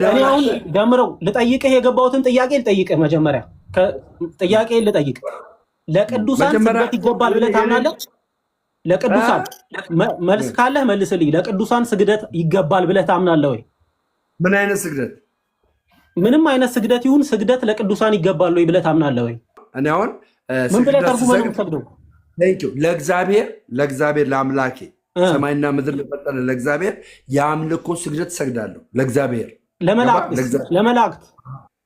እኔ አሁን ደምረው ልጠይቅህ የገባሁትን ጥያቄ ልጠይቅህ መጀመሪያ ጥያቄ ልጠይቅህ ለቅዱሳን ስግደት ይገባል ብለህ ታምናለህ? ለቅዱሳን መልስ ካለህ መልስልኝ። ለቅዱሳን ስግደት ይገባል ብለህ ታምናለህ ወይ? ምን አይነት ስግደት? ምንም አይነት ስግደት ይሁን ስግደት ለቅዱሳን ይገባል ወይ ብለህ ታምናለህ ወይ? እኔ አሁን ምን ብለህ ተርጉመህ ነው የምትሰግደው? ለእግዚአብሔር ለአምላኬ ሰማይና ምድር ለፈጠረ ለእግዚአብሔር የአምልኮ ስግደት ሰግዳለሁ። ለእግዚአብሔር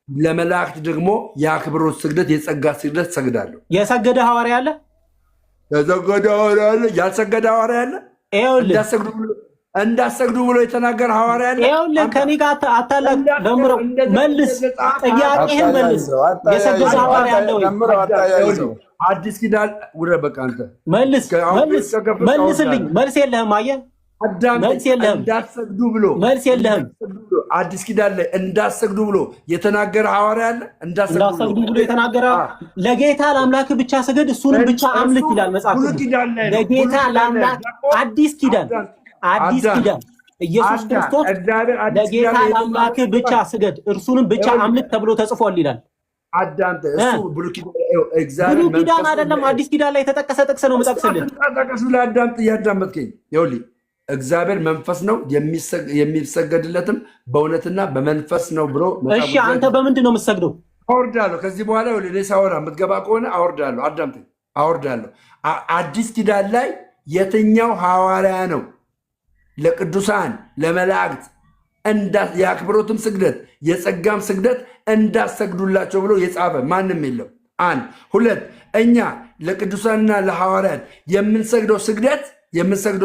ለመላእክት ደግሞ የአክብሮት ስግደት የጸጋ ስግደት ሰግዳለሁ። የሰገደ ሐዋርያ አለ? የሰገደ ሐዋርያ አለ? ያልሰገደ ሐዋርያ አለ? እንዳሰግዱ ብሎ የተናገረ ሐዋርያ አለ? ይኸውልህ ከኔ ጋር አታላቅ። ደምረው መልስ፣ ጥያቄህን መልስ። የሰገደ ሐዋርያ አለ ወይ? አዲስ ኪዳን ውረ በቃ አንተ መልስልኝ። መልስ የለህም። አየህ መልስ የለህም። እንዳሰግዱ ብሎ መልስ የለህም። አዲስ ኪዳን ላይ እንዳሰግዱ ብሎ የተናገረ ሐዋርያ አለ? እንዳሰግዱ ብሎ የተናገረ ለጌታ ለአምላክ ብቻ ስገድ እሱንም ብቻ አምልክ ይላል መጽሐፍ ቅዱስ። ለጌታ ለአምላክ አዲስ ኪዳን ኢየሱስ ክርስቶስ ለጌታ ለአምላክ ብቻ ስገድ እርሱንም ብቻ አምልክ ተብሎ ተጽፏል ይላል። አዳምጠ እሱ ብሉይ ኪዳን አይደለም አዲስ ኪዳን ላይ የተጠቀሰ ጥቅስ ነው የምጠቅስልህ። ተጠቀሱ ለአዳምጥ እያዳመጥከኝ ይኸውልህ እግዚአብሔር መንፈስ ነው የሚሰገድለትም በእውነትና በመንፈስ ነው ብሎ። እሺ አንተ በምንድን ነው የምትሰግደው? አወርዳለሁ። ከዚህ በኋላ እኔ ሳወራ የምትገባ ከሆነ አወርዳለሁ። አዳምጠኝ፣ አወርዳለሁ። አዲስ ኪዳን ላይ የትኛው ሐዋርያ ነው ለቅዱሳን ለመላእክት የአክብሮትም ስግደት የጸጋም ስግደት እንዳሰግዱላቸው ብሎ የጻፈ ማንም የለም። አንድ ሁለት እኛ ለቅዱሳንና ለሐዋርያት የምንሰግደው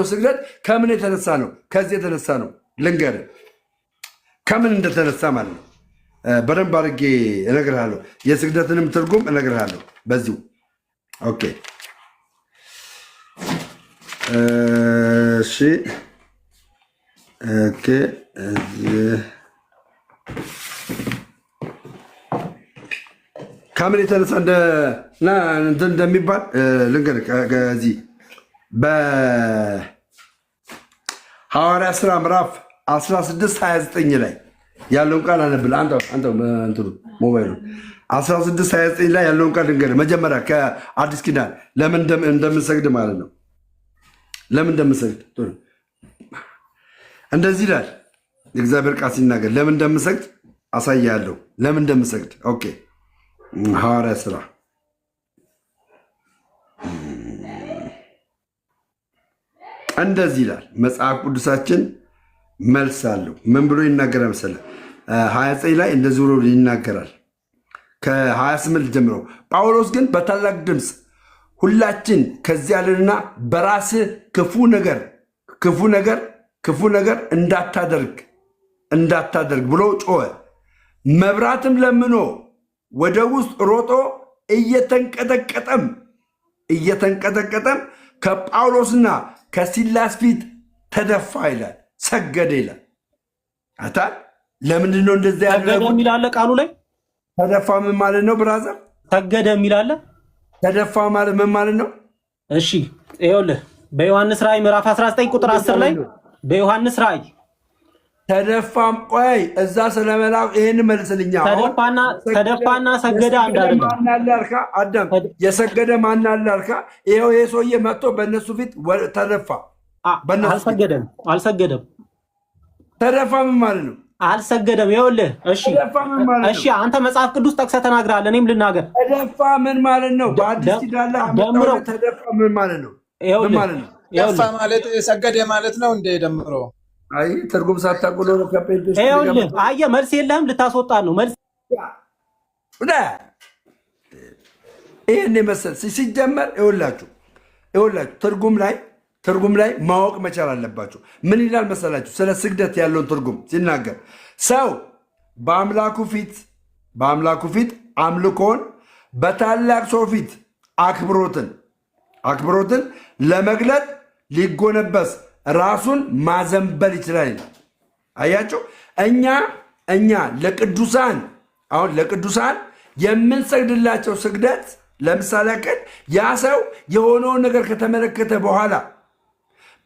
ስግደት ከምን የተነሳ ነው? ከዚህ የተነሳ ነው። ልንገርህ ከምን እንደተነሳ ማለት ነው። በደንብ አድርጌ እነግርሃለሁ። የስግደትንም ትርጉም እነግርሃለሁ በዚሁ። ኦኬ እሺ ኦኬ ከምን የተነሳ እንደሚባል ልንገርህ። ከዚህ በሐዋርያ ሥራ ምዕራፍ 16:29 ላይ ያለውን ቃል አነብል። አንተ ሞባይሉ 16:29 ላይ ያለውን ቃል ልንገርህ። መጀመሪያ ከአዲስ ኪዳን ለምን እንደምንሰግድ ማለት ነው። ለምን እንደምንሰግድ እንደዚህ ይላል የእግዚአብሔር ቃል ሲናገር። ለምን እንደምሰግድ አሳያለሁ። ለምን እንደምሰግድ ኦኬ። ሐዋርያ ሥራ እንደዚህ ይላል መጽሐፍ ቅዱሳችን መልስ አለው። ምን ብሎ ይናገራል መሰለህ? 29 ላይ እንደዚህ ብሎ ይናገራል። ከ28 ጀምሮ ጳውሎስ ግን በታላቅ ድምፅ ሁላችን ከዚህ ያለንና በራስህ ክፉ ነገር እንዳታደርግ ብሎ ጮኸ። መብራትም ለምኖ ወደ ውስጥ ሮጦ እየተንቀጠቀጠም ከጳውሎስና ከሲላስ ፊት ተደፋ ይላል። ሰገደ ይላል። አታል ለምንድን ነው እንደዚያ ያደረገው? የሚላለ ቃሉ ላይ ተደፋ ምን ማለት ነው ብራዘር? ሰገደ የሚላለ ተደፋ ማለት ምን ማለት ነው? እሺ ይኸውልህ በዮሐንስ ራእይ ምዕራፍ 19 ቁጥር 10 ላይ በዮሐንስ ራእይ ተደፋም ቆይ እዛ ስለመላው ይሄን መልስልኛ። ተደፋና ሰገደ አንድ አይደለም። አዳም የሰገደ ማን አለ አልካ? ይሄው ይሄ ሰውዬ መጥቶ በእነሱ ፊት ተደፋ። አልሰገደም። ተደፋ ምን ማለት ነው? አልሰገደም። ይኸውልህ እሺ አንተ መጽሐፍ ቅዱስ ጠቅሰህ ተናግረሃል። እኔም ልናገር። ተደፋ ምን ማለት ነው? በአዲስ ኪዳን ላይ ተደፋ ምን ማለት ነው? ደፋ ማለት ሰገደ ማለት ነው እንደ ደምሮ አይ ትርጉም ሳታውቁ ነው። ከጴንጤስ አየህ መልስ የለህም። ልታስወጣ ነው መልስ ይሄን መሰል ሲጀመር ይኸውላችሁ ትርጉም ላይ ማወቅ መቻል አለባችሁ። ምን ይላል መሰላችሁ? ስለ ስግደት ያለውን ትርጉም ሲናገር ሰው በአምላኩ ፊት አምልኮን በታላቅ ሰው ፊት አክብሮትን ለመግለጥ ሊጎነበስ ራሱን ማዘንበል ይችላል። አያቸው እኛ ለቅዱሳን የምንሰግድላቸው ስግደት ለምሳሌ ያክል ያ ሰው የሆነውን ነገር ከተመለከተ በኋላ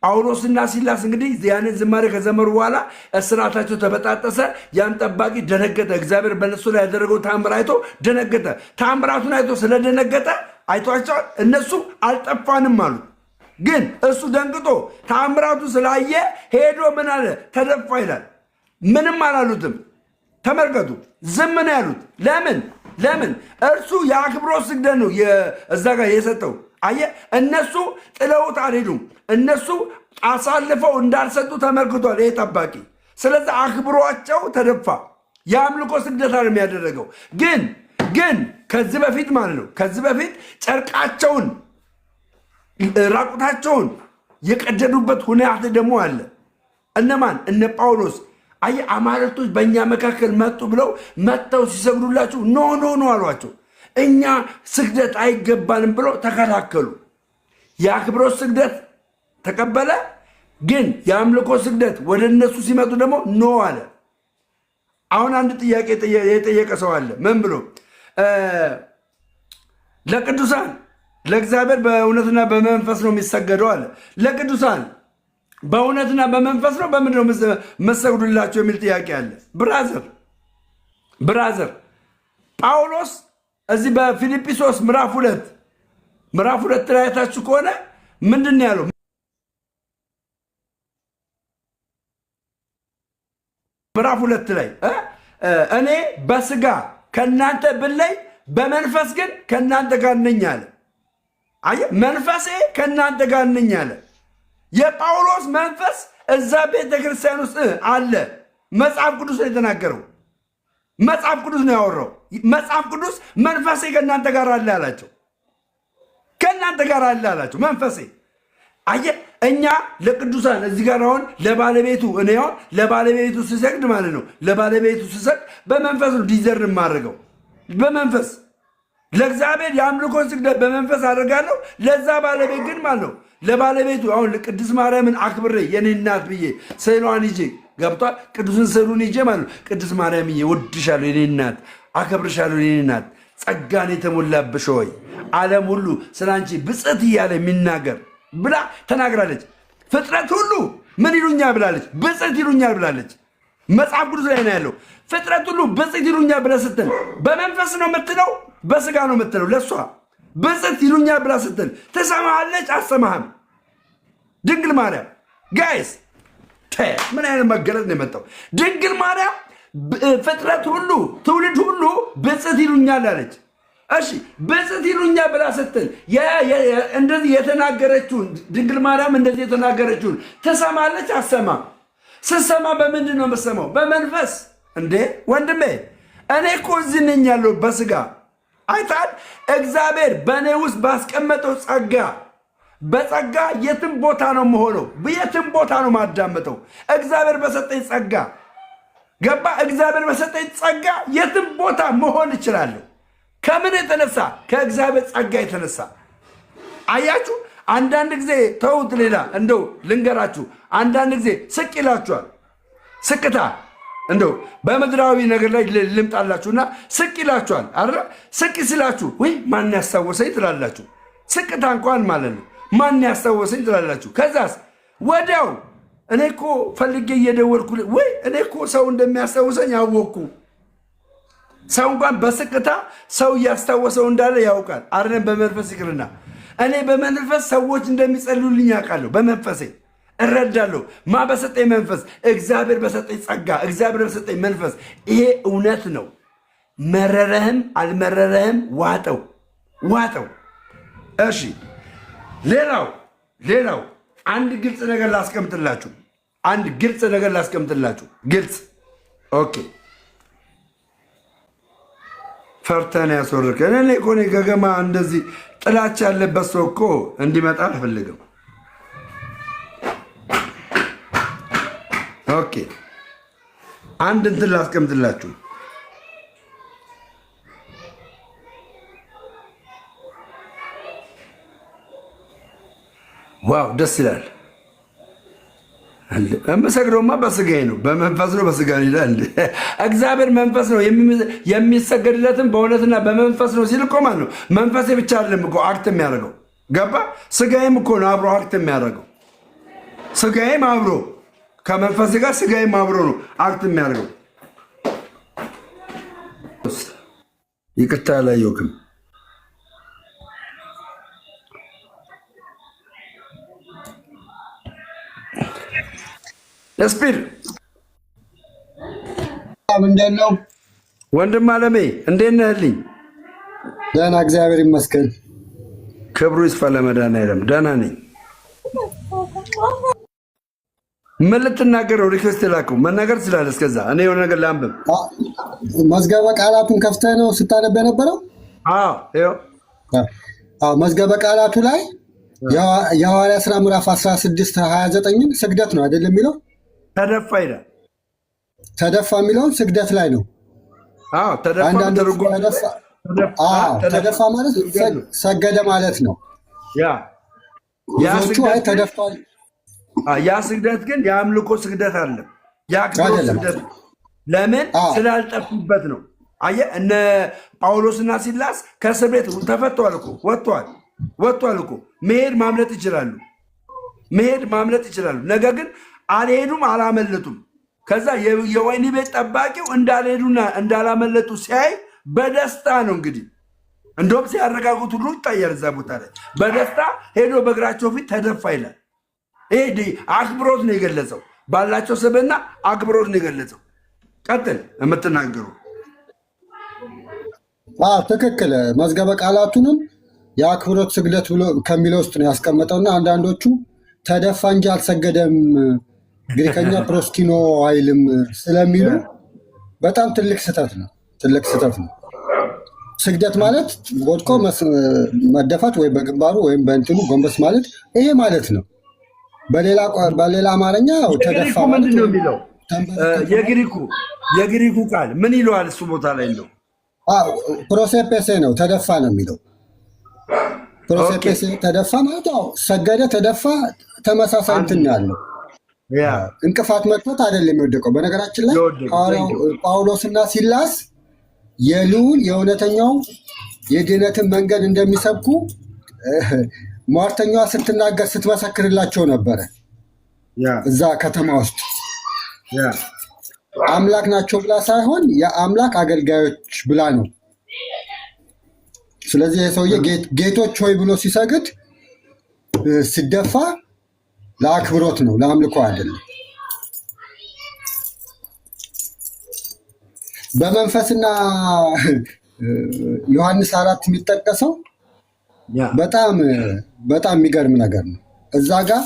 ጳውሎስና ሲላስ እንግዲህ ያንን ዝማሬ ከዘመሩ በኋላ እስራታቸው ተበጣጠሰ። ያን ጠባቂ ደነገጠ። እግዚአብሔር በነሱ ላይ ያደረገው ተአምር አይቶ ደነገጠ። ተአምራቱን አይቶ ስለደነገጠ አይቷቸዋል። እነሱ አልጠፋንም አሉት። ግን እሱ ደንግጦ ተአምራቱ ስላየ ሄዶ ምን አለ? ተደፋ ይላል። ምንም አላሉትም። ተመልከቱ፣ ዝም ነው ያሉት። ለምን? እርሱ የአክብሮት ስግደት ነው እዛ ጋር የሰጠው። አየ፣ እነሱ ጥለውት አልሄዱም። እነሱ አሳልፈው እንዳልሰጡ ተመልክቷል ይሄ ጠባቂ። ስለዚህ አክብሯቸው ተደፋ። የአምልኮ ስግደት አለ የሚያደረገው። ግን ከዚህ በፊት ማለት ነው ከዚህ በፊት ጨርቃቸውን ራቁታቸውን የቀደዱበት ሁኔታ ደግሞ አለ። እነማን? እነ ጳውሎስ። አየ፣ አማልክቶች በእኛ መካከል መጡ ብለው መጥተው ሲሰግዱላቸው ኖ አሏቸው። እኛ ስግደት አይገባንም ብለው ተከላከሉ። የአክብሮት ስግደት ተቀበለ። ግን የአምልኮ ስግደት ወደ እነሱ ሲመጡ ደግሞ ኖ አለ። አሁን አንድ ጥያቄ የጠየቀ ሰው አለ። ምን ብሎ? ለቅዱሳን ለእግዚአብሔር በእውነትና በመንፈስ ነው የሚሰገደው አለ። ለቅዱሳን በእውነትና በመንፈስ ነው በምንድን ነው መሰግዱላቸው የሚል ጥያቄ አለ። ብራዘር ጳውሎስ እዚህ በፊልጵስዩስ ምዕራፍ 2 ላይ አይታችሁ ከሆነ ምንድን ነው ያለው? ምዕራፍ 2 ላይ እኔ በስጋ ከእናንተ ብለይ በመንፈስ ግን ከእናንተ ጋር ነኝ አለ። አየህ፣ መንፈሴ ከእናንተ ጋር ነኝ አለ። የጳውሎስ መንፈስ እዛ ቤተ ክርስቲያን ውስጥ አለ። መጽሐፍ ቅዱስ ነው የተናገረው። መጽሐፍ ቅዱስ ነው ያወራው። መጽሐፍ ቅዱስ መንፈሴ ከእናንተ ጋር አለ አላቸው። ከእናንተ ጋር አለ አላቸው መንፈሴ። አየህ፣ እኛ ለቅዱሳን እዚህ ጋር አሁን ለባለቤቱ እኔ አሁን ለባለቤቱ ስሰግድ ማለት ነው ለባለቤቱ ስሰግድ በመንፈስ ነው ዲዘር የማደርገው በመንፈስ ለእግዚአብሔር የአምልኮን ስግደት በመንፈስ አደርጋለሁ። ለዛ ባለቤት ግን ማለት ነው ለባለቤቱ አሁን ቅድስት ማርያምን አክብሬ የኔ እናት ብዬ ስዕሏን ይዤ ገብቷል። ቅዱስን ስዕሉን ይዤ ማለት ነው ቅድስት ማርያምዬ ወድሻለሁ፣ የኔ እናት አከብርሻለሁ፣ የኔ እናት ጸጋን የተሞላብሽ ሆይ ዓለም ሁሉ ስለ አንቺ ብፅዕት እያለ የሚናገር ብላ ተናግራለች። ፍጥረት ሁሉ ምን ይሉኛል ብላለች? ብፅዕት ይሉኛል ብላለች። መጽሐፍ ቅዱስ ላይ ነው ያለው። ፍጥረት ሁሉ ብፅዕት ይሉኛል ብለህ ስትል በመንፈስ ነው የምትለው በስጋ ነው የምትለው? ለእሷ ብፅዕት ይሉኛል ብላ ስትል ትሰማሃለች? አትሰማህም? ድንግል ማርያም ጋይስ ምን አይነት መገለጥ ነው የመጣው? ድንግል ማርያም ፍጥረት ሁሉ ትውልድ ሁሉ ብፅዕት ይሉኛል አለች። እሺ ብፅዕት ይሉኛል ብላ ስትል እንደዚህ የተናገረችውን ድንግል ማርያም እንደዚህ የተናገረችውን ትሰማለች? አትሰማም? ስትሰማ በምንድን ነው የምትሰማው? በመንፈስ እንዴ ወንድሜ፣ እኔ እኮ እዚህ ነኝ ያለው በስጋ አይታል። እግዚአብሔር በእኔ ውስጥ ባስቀመጠው ጸጋ በጸጋ የትም ቦታ ነው የምሆነው፣ የትም ቦታ ነው ማዳመጠው። እግዚአብሔር በሰጠኝ ጸጋ ገባ። እግዚአብሔር በሰጠኝ ጸጋ የትም ቦታ መሆን እችላለሁ። ከምን የተነሳ? ከእግዚአብሔር ጸጋ የተነሳ። አያችሁ፣ አንዳንድ ጊዜ ተውት፣ ሌላ እንደው ልንገራችሁ፣ አንዳንድ ጊዜ ስቅ ይላችኋል። ስቅታ እንደው በምድራዊ ነገር ላይ ልምጣላችሁና ስቅ ይላችኋል አይደል? ስቅ ሲላችሁ ወይ ማን ያስታወሰኝ ትላላችሁ። ስቅታ እንኳን ማለት ነው ማን ያስታወሰኝ ትላላችሁ። ከዛስ ወዲያው እኔ እኮ ፈልጌ እየደወልኩ ወይ እኔ እኮ ሰው እንደሚያስታውሰኝ ያወቅኩ። ሰው እንኳን በስቅታ ሰው እያስታወሰው እንዳለ ያውቃል አይደለም? በመንፈስ ይቅርና እኔ በመንፈስ ሰዎች እንደሚጸልዩልኝ ያውቃለሁ። በመንፈሴ እረዳለሁ። ማ በሰጠኝ መንፈስ? እግዚአብሔር በሰጠኝ ጸጋ፣ እግዚአብሔር በሰጠኝ መንፈስ። ይሄ እውነት ነው። መረረህም አልመረረህም ዋጠው። እሺ፣ ሌላው አንድ ግልጽ ነገር ላስቀምጥላችሁ። ግልጽ ኦኬ። ፈርተን ያስወርከን እኔ እኮ ገገማ እንደዚህ ጥላቻ ያለበት ሰው እኮ እንዲመጣ አልፈልግም። ኦኬ፣ አንድ እንትን ላስቀምጥላችሁ። ዋው ደስ ይላል። የምሰግደውማ በስጋዬ ነው፣ በመንፈስ ነው። በስጋ ይላል እግዚአብሔር መንፈስ ነው፣ የሚሰገድለትም በእውነትና በመንፈስ ነው ሲል እኮ ማለት ነው። መንፈሴ ብቻ አይደለም እኮ አክት የሚያደርገው ገባ። ስጋዬም እኮ ነው አብሮ አክት የሚያደርገው ስጋዬም አብሮ ከመንፈስ ጋር ስጋዬም አብሮ ነው አክት የሚያደርገው። ይቅርታ አላየሁም። ስፒድ ምንድን ነው ወንድም አለሜ እንዴት ነህልኝ? ደህና እግዚአብሔር ይመስገን። ክብሩ ይስፋ ለመድኃኒዓለም። ደህና ነኝ። ምን ልትናገረው ሪክዌስት የላከው መናገር ስላለ እስከዛ እኔ የሆነ ነገር ላንብብ። መዝገበ ቃላቱን ከፍተህ ነው ስታነብ የነበረው? መዝገበ ቃላቱ ላይ የሐዋርያ ሥራ ምዕራፍ 16:29 ስግደት ነው አይደለም የሚለው? ተደፋ ይላል። ተደፋ የሚለውን ስግደት ላይ ነው። ተደፋ ማለት ሰገደ ማለት ነው። ብዙዎቹ አይ ተደፋል። ያ ስግደት ግን የአምልኮ ስግደት አለም፣ የአክብሮት ስግደት ነው። ለምን? ስላልጠፉበት ነው። አየህ እነ ጳውሎስና ሲላስ ከእስር ቤት ተፈተዋል እኮ ወጥቷል እኮ። መሄድ ማምለጥ ይችላሉ። ነገር ግን አልሄዱም፣ አላመለጡም። ከዛ የወህኒ ቤት ጠባቂው እንዳልሄዱና እንዳላመለጡ ሲያይ በደስታ ነው እንግዲህ እንደውም ሲያረጋጉት ሁሉ ይታያል። እዛ ቦታ ላይ በደስታ ሄዶ በእግራቸው ፊት ተደፋ ይላል። ይሄ አክብሮት ነው የገለጸው። ባላቸው ስብዕና አክብሮት ነው የገለጸው። ቀጥል የምትናገሩ። ትክክል። መዝገበ ቃላቱንም የአክብሮት ስግደት ብሎ ከሚለው ውስጥ ነው ያስቀመጠውና አንዳንዶቹ ተደፋ እንጂ አልሰገደም ግሪከኛ ፕሮስኪኖ አይልም ስለሚሉ በጣም ትልቅ ስህተት ነው። ስግደት ማለት ወድቆ መደፋት ወይ በግንባሩ ወይም በእንትኑ ጎንበስ ማለት ይሄ ማለት ነው። በሌላ አማርኛ ተደፋ ማለት ነው የሚለው የግሪኩ ቃል ምን ይለዋል? እሱ ቦታ ላይ ነው ፕሮሴፔሴ ነው ተደፋ ነው የሚለው። ፕሮሴፔሴ ተደፋ ማለት ሰገደ፣ ተደፋ ተመሳሳይ እንትን ያለው እንቅፋት መጥቶት አይደለም የወደቀው። በነገራችን ላይ ጳውሎስና ሲላስ የልዑል የእውነተኛው የድህነትን መንገድ እንደሚሰብኩ ሟርተኛዋ ስትናገር ስትመሰክርላቸው ነበረ። እዛ ከተማ ውስጥ አምላክ ናቸው ብላ ሳይሆን የአምላክ አገልጋዮች ብላ ነው። ስለዚህ የሰውዬ ጌቶች ሆይ ብሎ ሲሰግድ ሲደፋ ለአክብሮት ነው፣ ለአምልኮ አይደለም። በመንፈስና ዮሐንስ 4 የሚጠቀሰው በጣም የሚገርም ነገር ነው። እዛ ጋር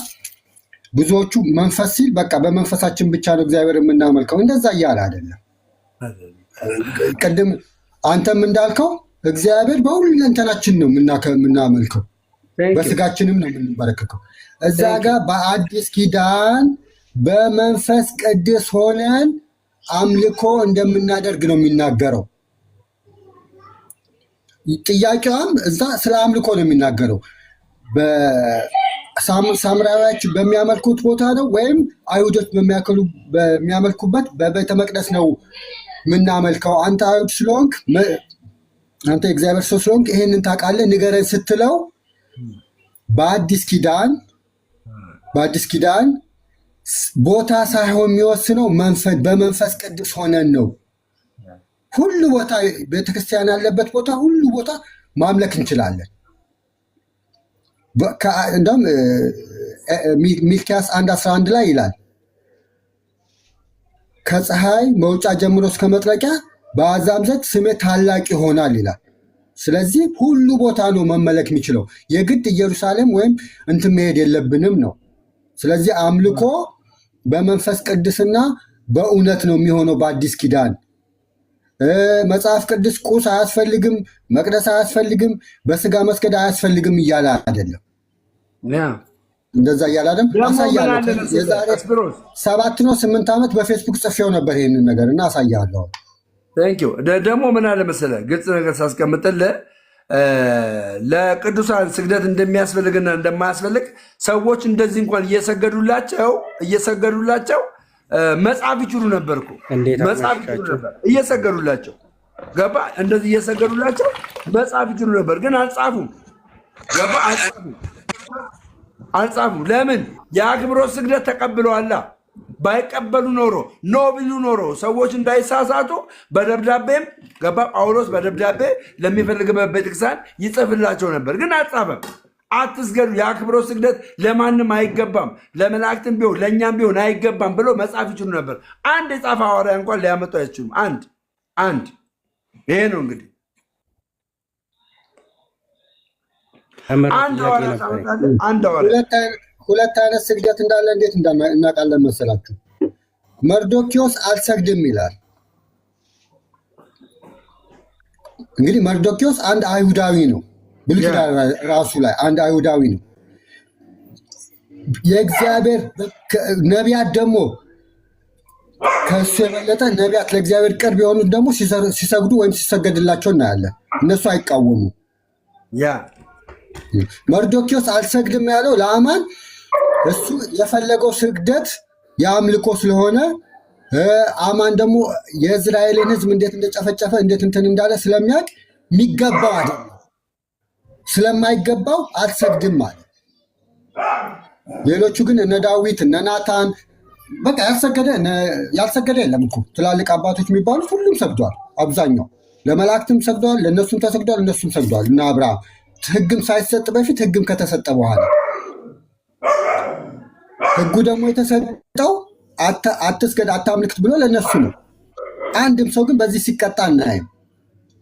ብዙዎቹ መንፈስ ሲል በቃ በመንፈሳችን ብቻ ነው እግዚአብሔር የምናመልከው፣ እንደዛ እያለ አይደለም። ቅድም አንተም እንዳልከው እግዚአብሔር በሁለንተናችን ነው የምናመልከው፣ በስጋችንም ነው የምንበረከከው። እዛ ጋር በአዲስ ኪዳን በመንፈስ ቅዱስ ሆነን አምልኮ እንደምናደርግ ነው የሚናገረው። ጥያቄዋም እዛ ስለ አምልኮ ነው የሚናገረው። ሳምራዊዎች በሚያመልኩት ቦታ ነው ወይም አይሁዶች በሚያመልኩበት በቤተ መቅደስ ነው የምናመልከው? አንተ አይሁድ ስለሆንክ፣ አንተ እግዚአብሔር ሰው ስለሆንክ ይሄንን ታውቃለህ ንገረን ስትለው በአዲስ ኪዳን ቦታ ሳይሆን የሚወስነው በመንፈስ ቅዱስ ሆነን ነው። ሁሉ ቦታ ቤተክርስቲያን ያለበት ቦታ ሁሉ ቦታ ማምለክ እንችላለን። እንደውም ሚልክያስ 1:11 ላይ ይላል ከፀሐይ መውጫ ጀምሮ እስከ መጥለቂያ በአሕዛብ ዘንድ ስሜ ታላቅ ይሆናል ይላል። ስለዚህ ሁሉ ቦታ ነው መመለክ የሚችለው። የግድ ኢየሩሳሌም ወይም እንትን መሄድ የለብንም ነው። ስለዚህ አምልኮ በመንፈስ ቅዱስና በእውነት ነው የሚሆነው በአዲስ ኪዳን። መጽሐፍ ቅዱስ ቁስ አያስፈልግም፣ መቅደስ አያስፈልግም፣ በስጋ መስገድ አያስፈልግም እያለ አይደለም። እንደዛ እያለ አይደለም። አሳያለሁ። የዛሬ 7 ነው 8 ዓመት በፌስቡክ ጽፌው ነበር ይሄንን ነገር እና አሳያለሁ። ደግሞ ምን አለ መሰለህ ግልጽ ነገር ሳስቀምጥልህ ለቅዱሳን ስግደት እንደሚያስፈልግና እንደማያስፈልግ ሰዎች እንደዚህ እንኳን እየሰገዱላቸው መጽሐፍ ይችሉ ነበር እኮ መጽሐፍ ይችሉ ነበር እየሰገዱላቸው ገባ። እንደዚህ እየሰገዱላቸው መጽሐፍ ይችሉ ነበር፣ ግን አልጻፉም። ገባ አልጻፉም። አልጻፉም። ለምን? የአክብሮት ስግደት ተቀብለዋላ። ባይቀበሉ ኖሮ ኖ ቢሉ ኖሮ ሰዎች እንዳይሳሳቱ በደብዳቤም ገባ ጳውሎስ በደብዳቤ ለሚፈልግበት ቤተክርስቲያን ይጽፍላቸው ነበር። ግን አልጻፈም። አትስገዱ፣ የአክብሮት ስግደት ለማንም አይገባም፣ ለመላእክትም ቢሆን ለእኛም ቢሆን አይገባም ብሎ መጻፍ ይችሉ ነበር። አንድ የጻፈ ሐዋርያ እንኳን ሊያመጡ አይችሉም። አንድ ይሄ ነው እንግዲህ ሁለት አይነት ስግደት እንዳለ እንዴት እናውቃለን መሰላችሁ? መርዶኪዎስ አልሰግድም ይላል። እንግዲህ መርዶኪዎስ አንድ አይሁዳዊ ነው። ብሉይ ኪዳን ራሱ ላይ አንድ አይሁዳዊ ነው። የእግዚአብሔር ነቢያት ደግሞ ከእሱ የበለጠ ነቢያት ለእግዚአብሔር ቅርብ የሆኑት ደግሞ ሲሰግዱ ወይም ሲሰገድላቸው እናያለን። እነሱ አይቃወሙ። መርዶኪዎስ አልሰግድም ያለው ለአማን እሱ የፈለገው ስግደት የአምልኮ ስለሆነ አማን ደግሞ የእስራኤልን ሕዝብ እንዴት እንደጨፈጨፈ እንዴት እንትን እንዳለ ስለሚያውቅ የሚገባው አይደለም። ስለማይገባው አልሰግድም ማለት። ሌሎቹ ግን እነ ዳዊት እነ ናታን በቃ ያልሰገደ የለም እኮ ትላልቅ አባቶች የሚባሉት ሁሉም ሰግዷል። አብዛኛው ለመላእክትም ሰግዷል፣ ለእነሱም ተሰግዷል፣ እነሱም ሰግዷል። እና አብርሃም ሕግም ሳይሰጥ በፊት ሕግም ከተሰጠ በኋላ ሕጉ ደግሞ የተሰጠው አትስገድ አታምልክት ብሎ ለእነሱ ነው። አንድም ሰው ግን በዚህ ሲቀጣ እናይም።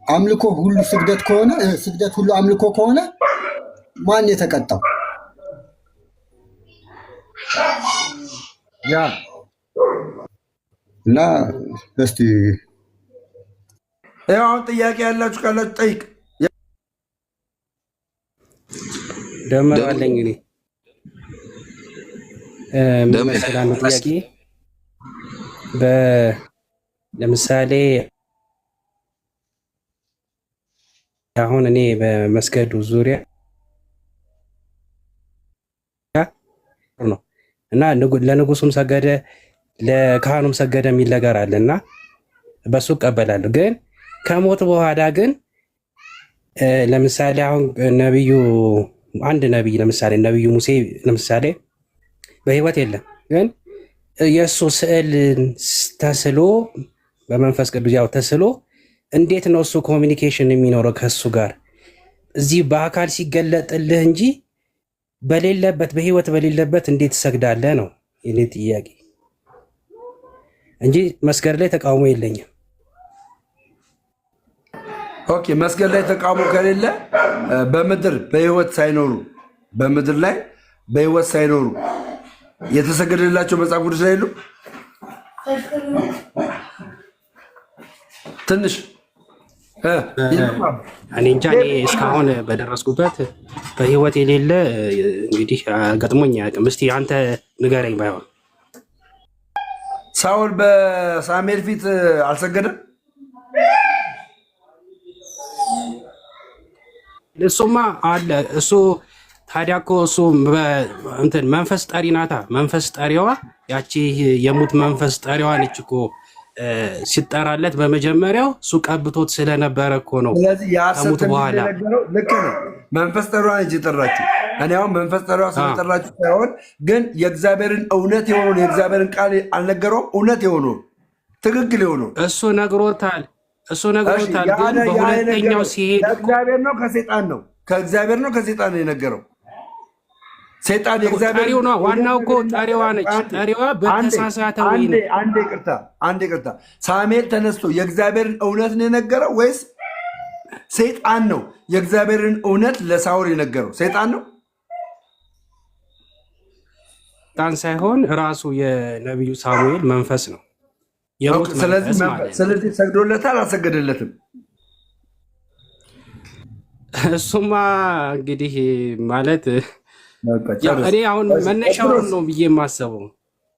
አምልኮ ሁሉ ስግደት ከሆነ ስግደት ሁሉ አምልኮ ከሆነ ማን የተቀጣው? እና እስቲ አሁን ጥያቄ ያላችሁ ካላችሁ ጠይቅ። ደመር አለኝ እኔ መሰላም ጥያቄ ለምሳሌ አሁን እኔ በመስገዱ ዙሪያ ነው እና ለንጉሱም ሰገደ ለካህኑም ሰገደ የሚል ነገር አለ እና በሱ እቀበላለሁ። ግን ከሞት በኋላ ግን ለምሳሌ አሁን አንድ ነቢይ ለምሳሌ ነቢዩ ሙሴ ለምሳሌ በህይወት የለም፣ ግን የእሱ ስዕል ተስሎ በመንፈስ ቅዱስ ያው ተስሎ እንዴት ነው እሱ ኮሚኒኬሽን የሚኖረው ከእሱ ጋር? እዚህ በአካል ሲገለጥልህ እንጂ በሌለበት በህይወት በሌለበት እንዴት ትሰግዳለህ ነው የኔ ጥያቄ እንጂ መስገድ ላይ ተቃውሞ የለኝም። ኦኬ፣ መስገድ ላይ ተቃውሞ ከሌለ በምድር በህይወት ሳይኖሩ በምድር ላይ በህይወት ሳይኖሩ የተሰገደላቸው መጽሐፍ ቅዱስ ላይ የሉ ትንሽ እኔ እንጃ እኔ እስካሁን በደረስኩበት በህይወት የሌለ እንግዲህ ገጥሞኝ አያውቅም። እስቲ አንተ ንገረኝ። ባይሆን ሳውል በሳሙኤል ፊት አልሰገደም? እሱማ አለ እሱ ታዲያ እኮ እሱ እንትን መንፈስ ጠሪ ናታ። መንፈስ ጠሪዋ ያቺ የሙት መንፈስ ጠሪዋ ነች እኮ ሲጠራለት በመጀመሪያው እሱ ቀብቶት ስለነበረ እኮ ነው። ስለዚህ ከሙት በኋላ ልክ ነው። መንፈስ ጠሪዋ ነች የጠራችው። እኔ አሁን መንፈስ ጠሪዋ ስለጠራችው ሳይሆን ግን የእግዚአብሔርን እውነት የሆነውን የእግዚአብሔርን ቃል አልነገረውም። እውነት የሆነውን ትክክል የሆነውን እሱ ነግሮታል። ግን በሁለተኛው ሲሄድ ከእግዚአብሔር ነው ከሴጣን ነው? ከእግዚአብሔር ነው ከሴጣን ነው የነገረው? ሴጣን የእግዚአብሔር ጠሪው ነው። ዋናው እኮ ጠሪዋ ነች። ጠሪዋ በተሳሳተ ወይ ነው። አንድ ይቅርታ፣ ሳሙኤል ተነስቶ የእግዚአብሔርን እውነት ነው የነገረው ወይስ ሴጣን ነው የእግዚአብሔርን እውነት ለሳውል የነገረው? ሴጣን ነው። ሴጣን ሳይሆን ራሱ የነቢዩ ሳሙኤል መንፈስ ነው። ስለዚህ ሰግዶለታል አልሰገደለትም? እሱማ እንግዲህ ማለት እኔ አሁን መነሻውን ነው ብዬ የማስበው።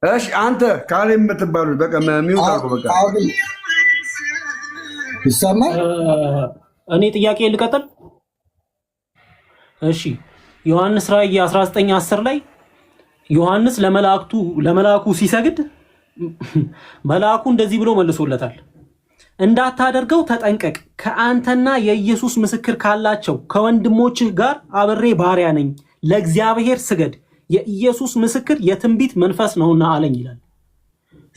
እሺ አንተ ካሌ የምትባሉ በቃ ሚውጣ በቃ ይሰማል። እኔ ጥያቄ ልቀጥል። እሺ ዮሐንስ ራእይ 19:10 ላይ ዮሐንስ ለመላእኩ ሲሰግድ መልአኩ እንደዚህ ብሎ መልሶለታል። እንዳታደርገው ተጠንቀቅ፣ ከአንተና የኢየሱስ ምስክር ካላቸው ከወንድሞችህ ጋር አብሬ ባሪያ ነኝ። ለእግዚአብሔር ስገድ፣ የኢየሱስ ምስክር የትንቢት መንፈስ ነውና አለኝ ይላል።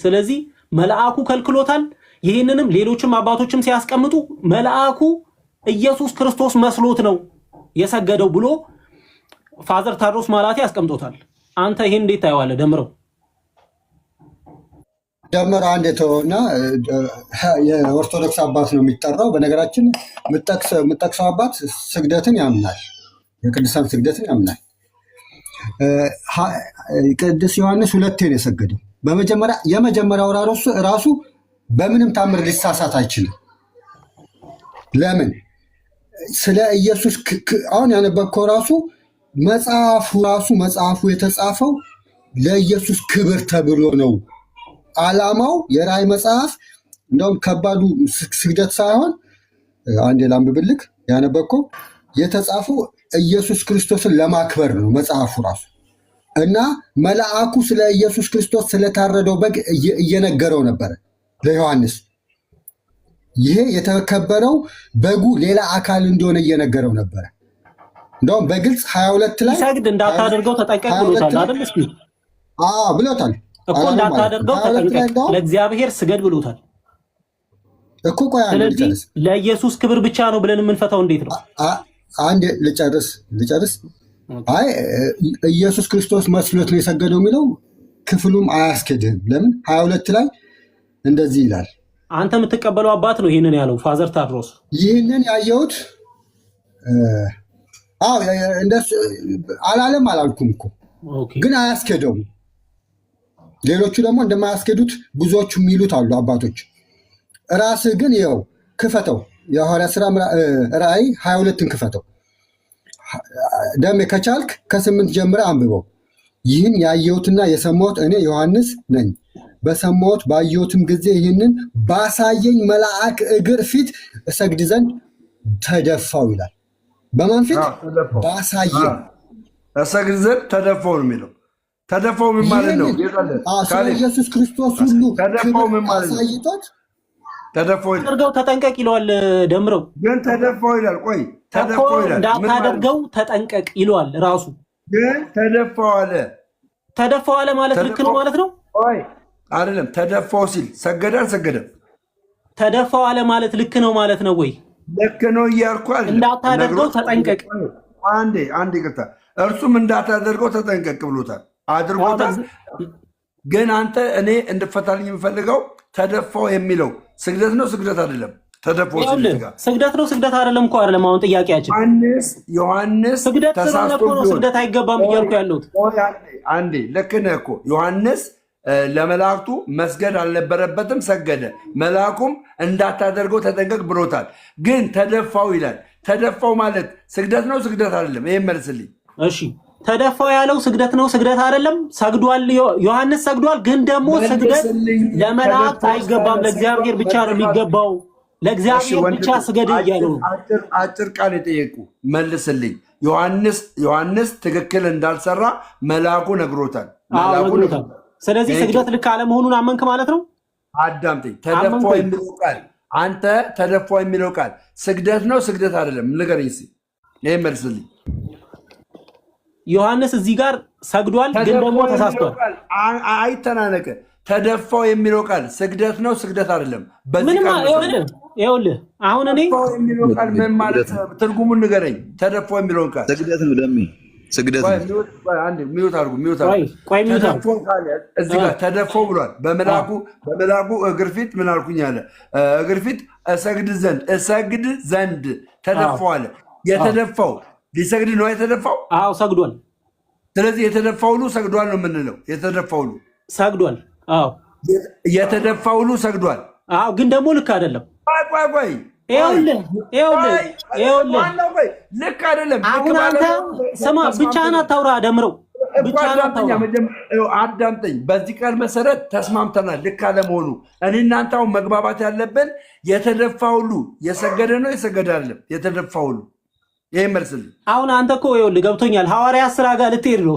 ስለዚህ መልአኩ ከልክሎታል። ይህንንም ሌሎችም አባቶችም ሲያስቀምጡ መልአኩ ኢየሱስ ክርስቶስ መስሎት ነው የሰገደው ብሎ ፋዘር ታድሮስ ማላቴ ያስቀምጦታል። አንተ ይሄን እንዴት ታየዋለህ? ደምረው አንድ የተወና የኦርቶዶክስ አባት ነው የሚጠራው። በነገራችን የምጠቅሰው አባት ስግደትን ያምናል፣ የቅዱሳን ስግደትን ያምናል። ቅዱስ ዮሐንስ ሁለቴ ነው የሰገደው። የመጀመሪያው ራሱ በምንም ታምር ሊሳሳት አይችልም። ለምን? ስለ ኢየሱስ አሁን ያነበብከው መጽሐፉ የተጻፈው ለኢየሱስ ክብር ተብሎ ነው። ዓላማው የራእይ መጽሐፍ እንደውም ከባዱ ስግደት ሳይሆን አንዴ ላንብብልክ። ያነበብከው የተጻፈው ኢየሱስ ክርስቶስን ለማክበር ነው መጽሐፉ ራሱ እና መልአኩ ስለ ኢየሱስ ክርስቶስ ስለታረደው በግ እየነገረው ነበረ ለዮሐንስ። ይሄ የተከበረው በጉ ሌላ አካል እንደሆነ እየነገረው ነበረ። እንደውም በግልጽ 22 ላይ ሰግድ እንዳታደርገው ተጠንቀቅ ብሎታል አይደል? እስኪ ብሎታል እኮ እንዳታደርገው ተጠንቀቅ፣ ለእግዚአብሔር ስገድ ብሎታል እኮ። ቆይ ስለዚህ ለኢየሱስ ክብር ብቻ ነው ብለን የምንፈታው እንዴት ነው? አንድ ልጨርስ። አይ ኢየሱስ ክርስቶስ መስሎት ነው የሰገደው የሚለው ክፍሉም አያስኬድህም። ለምን 22 ላይ እንደዚህ ይላል። አንተ የምትቀበለው አባት ነው ይህንን ያለው ፋዘር ታድሮስ። ይህንን ያየሁት አላለም አላልኩም እኮ ግን አያስኬደውም። ሌሎቹ ደግሞ እንደማያስኬዱት ብዙዎቹ የሚሉት አሉ አባቶች። ራስህ ግን ይኸው ክፈተው፣ የሐዋርያት ሥራ ራእይ 22ን ክፈተው። ደሜ ከቻልክ ከ8 ጀምረ አንብበው። ይህን ያየሁትና የሰማሁት እኔ ዮሐንስ ነኝ። በሰማሁት ባየሁትም ጊዜ ይህንን ባሳየኝ መልአክ እግር ፊት እሰግድ ዘንድ ተደፋው ይላል። በማን ፊት? ባሳየኝ እሰግድ ዘንድ ተደፋው ነው የሚለው። ተደፋው ምን ማለት ነው? ስለ ኢየሱስ ክርስቶስ ሁሉ ተደፋው ምን ማለት ነው? አሳይቶት ተደፋው አድርገው ተጠንቀቅ ይለዋል። ደምረው ግን ተደፋው ይላል። ቆይ ተደፋው ይላል፣ እንዳታደርገው ተጠንቀቅ ይለዋል ራሱ። ግን ተደፋው አለ። ተደፋው አለ ማለት ልክ ነው ማለት ነው? ቆይ አይደለም። ተደፋው ሲል ሰገደ አልሰገደም? ተደፋው አለ ማለት ልክ ነው ማለት ነው ወይ? ልክ ነው እያልኩ አይደለም። እንዳታደርገው ተጠንቀቅ። አንዴ ይቅርታ፣ እርሱም እንዳታደርገው ተጠንቀቅ ብሎታል፣ አድርጎታል። ግን አንተ እኔ እንድፈታልኝ የምፈልገው ተደፋው የሚለው ስግደት ነው ስግደት አይደለም? ተደፋው ስግደት ነው ስግደት አይደለም እኮ አይደለም። አሁን ጥያቄያችን ዮሐንስ ስግደት ስለሆነ ነው ስግደት አይገባም እያልኩ ያለሁት። አንዴ ልክ ነህ እኮ ዮሐንስ ለመላእክቱ መስገድ አልነበረበትም፣ ሰገደ። መልአኩም እንዳታደርገው ተጠንቀቅ ብሎታል። ግን ተደፋው ይላል። ተደፋው ማለት ስግደት ነው ስግደት አይደለም? ይሄን መልስልኝ። እሺ ተደፋው ያለው ስግደት ነው ስግደት አይደለም? ሰግዷል፣ ዮሐንስ ሰግዷል። ግን ደግሞ ስግደት ለመላእክት አይገባም፣ ለእግዚአብሔር ብቻ ነው የሚገባው። ለእግዚአብሔር ብቻ ስገድ እያለው ነው። አጭር ቃል የጠየቁ መልስልኝ። ዮሐንስ ትክክል እንዳልሰራ መልአኩ ነግሮታል። ስለዚህ ስግደት ልክ አለመሆኑን አመንክ ማለት ነው? አዳምጠኝ። ተደፋው የሚለው ቃል አንተ ተደፋው የሚለው ቃል ስግደት ነው ስግደት አይደለም? ንገረኝ እስኪ፣ ይሄን መልስልኝ። ዮሐንስ እዚህ ጋር ሰግዷል፣ ግን ደግሞ ተሳስቷል። አይተናነቀ። ተደፋው የሚለው ቃል ስግደት ነው ስግደት አይደለም? ይኸውልህ አሁን እኔ የሚለው ቃል ምን ማለት ትርጉሙን ንገረኝ። ተደፋው የሚለውን ቃል ስግደት ነው ደሜ ስግደት ነው። ሚዩት አድርጉ። እዚህ ጋር ተደፋው ብሏል። በመልአኩ እግር ፊት ምን አልኩኝ አለ? እግር ፊት እሰግድ ዘንድ ተደፋው አለ። የተደፋው ሊሰግድ ነው የተደፋው? አዎ ሰግዷል። ስለዚህ የተደፋው ሁሉ ሰግዷል ነው የምንለው። የተደፋው ሁሉ ሰግዷል። አዎ የተደፋው ሁሉ ሰግዷል። አዎ ግን ደግሞ ልክ አይደለም። ቆይ ልክ አይደለም። አሁን አንተ ስማ፣ ብቻህን አታውራ ደምረው፣ ብቻህን አታውራ። አዳምጠኝ። በዚህ ቃል መሰረት ተስማምተናል ልክ አለመሆኑ። እኔ እናንተ አሁን መግባባት ያለብን የተደፋ ሁሉ የሰገደ ነው የሰገደ አይደለም? የተደፋ ሁሉ ይህ መልስልኝ። አሁን አንተ እኮ ይኸውልህ ገብቶኛል። ሐዋርያት ሥራ ጋር ልትሄድ ነው።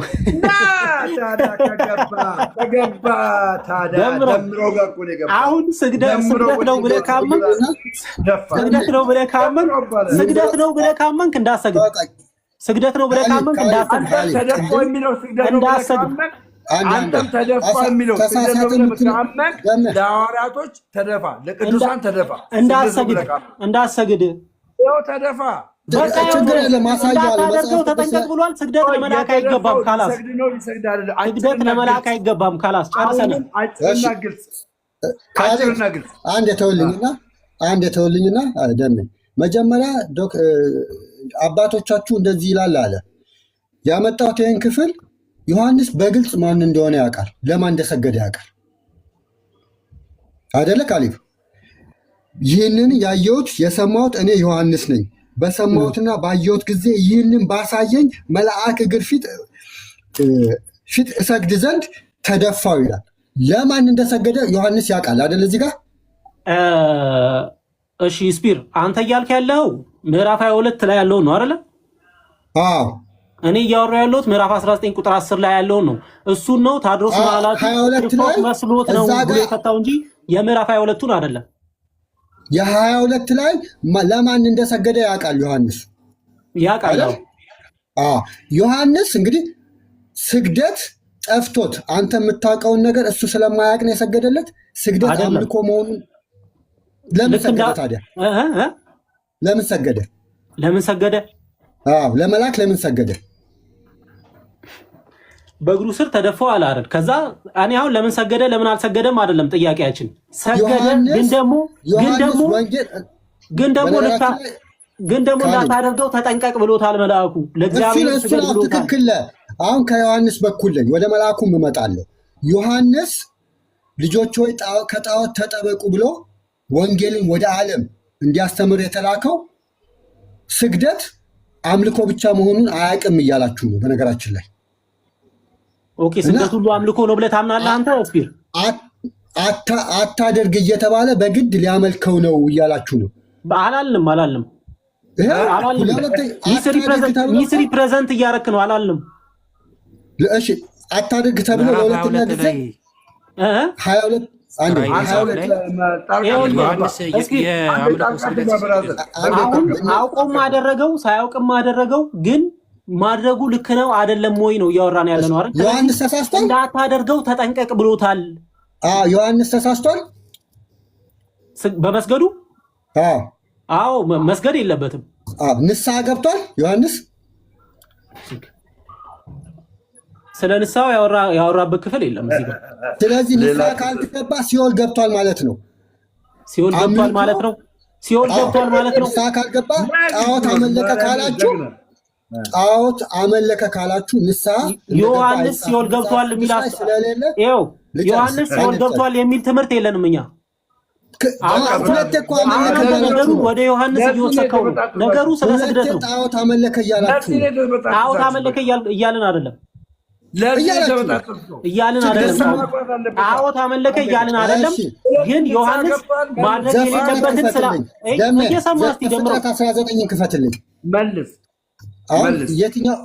አሁን ስግደት ነው ብለህ ካመንክ እንዳሰግድ ስግደት ነው ብለህ ካመንክ እንዳሰግድ ተደፋ የሚለው ስግደት ነው ብለህ ካመንክ አንተም ተደፋ የሚለው ስግደት ነው ብለህ ካመንክ ለሐዋርያቶች ተደፋ፣ ለቅዱሳን ተደፋ። እንዳሰግድ ያው ተደፋ ችግር የለም አሳየዋለሁ። ተጠንቀቅ ብሏል። ስግደት ለመላክ አይገባም ካላስ ስግደት ለመላክ አይገባም ካላስ ጨርሰናል። አንድ የተውልኝና ደሜ መጀመሪያ አባቶቻችሁ እንደዚህ ይላል አለ ያመጣሁት ይህን ክፍል ዮሐንስ በግልጽ ማን እንደሆነ ያውቃል፣ ለማን እንደሰገደ ያውቃል አይደለ ካሊብ? ይህንን ያየሁት የሰማሁት እኔ ዮሐንስ ነኝ። በሰማሁትና ባየሁት ጊዜ ይህንን ባሳየኝ መልአክ እግር ፊት እሰግድ ዘንድ ተደፋው ይላል። ለማን እንደሰገደ ዮሐንስ ያውቃል አይደለ? እዚህ ጋር እሺ ስፒር አንተ እያልክ ያለው ምዕራፍ 22 ላይ ያለውን ነው አይደለ? አዎ እኔ እያወራሁ ያለሁት ምዕራፍ 19 ቁጥር 10 ላይ ያለውን ነው። እሱን ነው ታድሮስ ማላቱ ክርስቶስ መስሎት ነው ብሎ የፈታው እንጂ የምዕራፍ 22ቱን አይደለም። የ22 ላይ ለማን እንደሰገደ ያውቃል ዮሐንስ ያውቃል። ዮሐንስ እንግዲህ ስግደት ጠፍቶት አንተ የምታውቀውን ነገር እሱ ስለማያውቅ ነው የሰገደለት። ስግደት አምልኮ መሆኑን ለምን ሰገደ ታዲያ? ለምን ሰገደ? ለመላክ ለምን ሰገደ? በእግሩ ስር ተደፋው አለ አይደል? ከዛ እኔ አሁን ለምን ሰገደ ለምን አልሰገደም አይደለም ጥያቄያችን። ሰገደ ግን ደግሞ እንዳታደርገው ተጠንቀቅ ብሎታል መልአኩ። ለእግዚአብሔር ስገድ ብሎታል። ትክክል። አሁን ከዮሐንስ በኩል ነኝ ወደ መልአኩ እመጣለሁ። ዮሐንስ ልጆች ሆይ ከጣዖት ተጠበቁ ብሎ ወንጌልን ወደ ዓለም እንዲያስተምር የተላከው ስግደት አምልኮ ብቻ መሆኑን አያውቅም እያላችሁ ነው። በነገራችን ላይ ኦኬ፣ ስግደት ሁሉ አምልኮ ነው ብለህ ታምናለህ አንተ? ስፒር አታደርግ እየተባለ በግድ ሊያመልከው ነው እያላችሁ ነው። አላልንም ሚስሪ ፕሬዘንት እያረክ ነው። አላልንም። እሺ አታደርግ ተብሎ ለሁለተኛ ጊዜ 22 አውቆም አደረገው ሳያውቅም አደረገው፣ ግን ማድረጉ ልክ ነው አይደለም ወይ ነው እያወራን ያለ ነው አይደል? ዮሐንስ ተሳስቷል። እንዳታደርገው ተጠንቀቅ ብሎታል። ዮሐንስ ተሳስቷል በመስገዱ። አዎ መስገድ የለበትም። ንስሐ ገብቷል ዮሐንስ። ስለ ንስሐው ያወራበት ክፍል የለም እዚህ ጋር። ስለዚህ ንስሐ ካልተገባ ሲኦል ገብቷል ማለት ነው። ሲኦል ገብቷል ማለት ነው። ንስሐ ካልገባ ጣዖት አመለከ ካላችሁ ንስሐ ዮሐንስ ሲኦል ገብቷል የሚል ስለሌለ ዮሐንስ ሲኦል ገብቷል የሚል ትምህርት የለንም እኛ። ሁለቴ እኮ ወደ ዮሐንስ እየወሰከው ነው ነገሩ። ስለ ስግደት ነው። ጣዖት አመለከ እያላችሁ ጣዖት አመለከ እያልን አይደለም ጣዖት አመለከ እያልን አይደለም። ግን ዮሐንስ ማድረግ የሌለበትን ስራ እየሰማህ እስኪ ጀምረው 19 ክፈትልኝ። መልስ የትኛው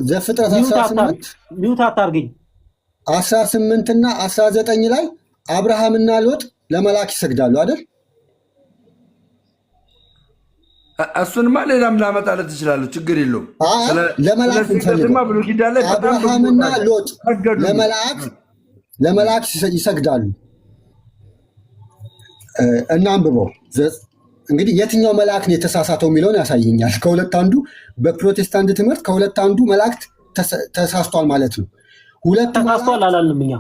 ዘፍጥረት 18 ሚውት አታርገኝ። 18 እና 19 ላይ አብርሃምና ሎጥ ለመላክ ይሰግዳሉ አይደል? እሱንማ ሌላም ላመጣለት ትችላለህ፣ ችግር የለውም። ለመላክ አብርሃምና ሎጥ ለመላክ ይሰግዳሉ። እናንብበው እንግዲህ የትኛው መልአክ ነው የተሳሳተው የሚለውን ያሳየኛል። ከሁለት አንዱ በፕሮቴስታንት ትምህርት ከሁለት አንዱ መላእክት ተሳስቷል ማለት ነው። ተሳስቷል አላልንም እኛ።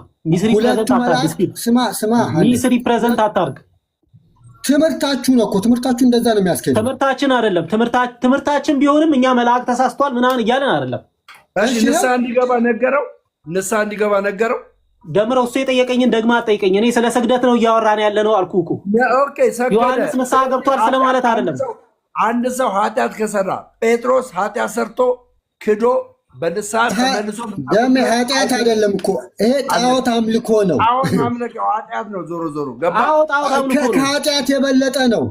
ሚስሪ ፕሬዘንት አታርግ። ትምህርታችሁ ነው እኮ ትምህርታችሁ እንደዛ ነው የሚያስኬደው። ትምህርታችን አይደለም። ትምህርታችን ቢሆንም እኛ መልአክ ተሳስቷል ምናምን እያለን አይደለም። ንስሐ እንዲገባ ነገረው። ደምረው እሱ የጠየቀኝን ደግማ አጠይቀኝ። እኔ ስለ ስግደት ነው እያወራን ያለ ነው አልኩህ እኮ። ዮሐንስ ንስሐ ገብቷል ስለማለት አይደለም። አንድ ሰው ኃጢአት ከሰራ ጴጥሮስ ኃጢአት ሰርቶ ክዶ በንስሐ ተመልሶ ደሜ ኃጢአት አይደለም እኮ ይሄ ጣዖት አምልኮ ነው። ኃጢአት ነው ዞሮ ገባ። ከኃጢአት የበለጠ ነው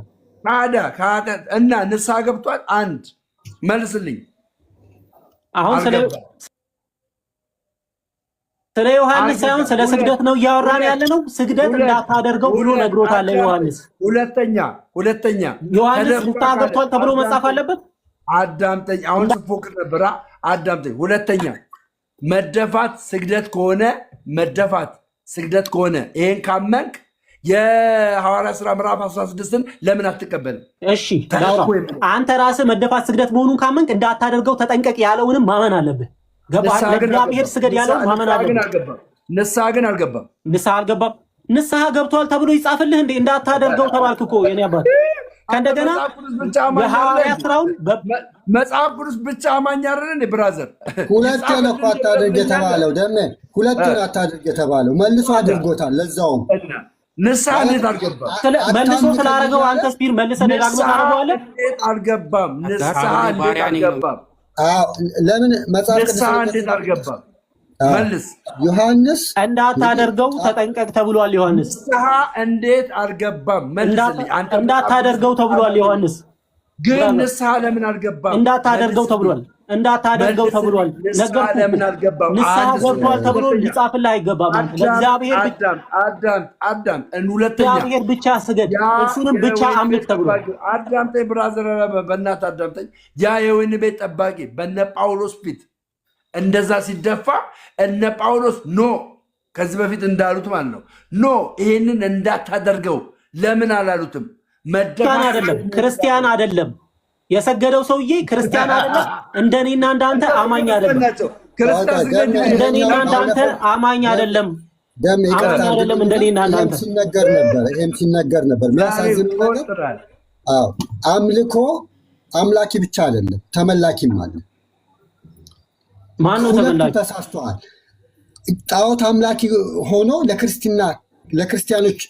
ታዲያ ከኃጢአት እና ንስሐ ገብቷል። አንድ መልስልኝ። አሁን ስለ ዮሐንስ ሳይሆን ስለ ስግደት ነው እያወራን ያለ ነው። ስግደት እንዳታደርገው ብሎ ነግሮታል ዮሐንስ። ሁለተኛ ዮሐንስ ንስሐ ገብቷል ተብሎ መጻፍ አለበት። አዳምጠኝ። አሁን ስትፎክር ነበራ። አዳምጠኝ። ሁለተኛ መደፋት ስግደት ከሆነ ይሄን ካመንክ የሐዋርያ ሥራ ምዕራፍ 16ን ለምን አትቀበልም? እሺ አንተ ራስህ መደፋት ስግደት መሆኑን ካመንክ እንዳታደርገው ተጠንቀቅ ያለውንም ማመን አለብህ። ገባህ? ለእግዚአብሔር ስገድ ያለውን ማመን አለብህ። ንስሐ ግን አልገባም። ንስሐ ገብቷል ተብሎ ይጻፍልህ እንዴ? እንዳታደርገው ተባልክ እኮ የኔ አባት። ከእንደገና የሐዋርያት ሥራውን መጽሐፍ ቅዱስ ብቻ አማኝ አይደል ብራዘር? ሁለት ነው እኮ አታድርግ የተባለው። ደሜ ሁለት ነው አታድርግ የተባለው መልሶ አድርጎታል። ለዛውም ንስሐ እንዴት አልገባም? መልሶ ስላደረገው አንተ ስፒር መልሰህ ደጋግመህ ታደርገዋለህ። አልገባም። ንስሐ እንዴት አልገባም? ለምን መጽሐፍ ቅዱስ ንስሐ እንዴት አልገባም? መልስ። ዮሐንስ እንዳታደርገው ተጠንቀቅ ተብሏል። ዮሐንስ ንስሐ እንዴት አልገባም? መልስልኝ። እንዳታደርገው ተብሏል። ዮሐንስ ግን ንስሐ ለምን አልገባም? እንዳታደርገው ተብሏል። ነገር ለምን አልገባም? ንስሐ ገብቷል ተብሎ ሊጻፍልህ አይገባም። ለእግዚአብሔር እግዚአብሔር ብቻ ስገድ፣ እሱንም ብቻ አምልክ ተብሏል። አዳምጠኝ ብራዘር፣ በእናትህ አዳምጠኝ። ያ የወይን ቤት ጠባቂ በነ ጳውሎስ ፊት እንደዛ ሲደፋ እነ ጳውሎስ ኖ ከዚህ በፊት እንዳሉት ማለት ነው ኖ ይሄንን እንዳታደርገው ለምን አላሉትም? ክርስቲያን አይደለም የሰገደው ሰውዬ ክርስቲያን አይደለም። እንደኔና እንዳንተ አማኝ አይደለም። እንደኔና እንዳንተ አማኝ አይደለም። እንደኔና እንዳንተ ሲነገር ነበር። የሚያሳዝነው ነገር አምልኮ አምላኪ ብቻ አይደለም ተመላኪም አለ። ማነው ተመላኪ? ተሳስተዋል። ጣዖት አምላኪ ሆኖ ለክርስቲያኖች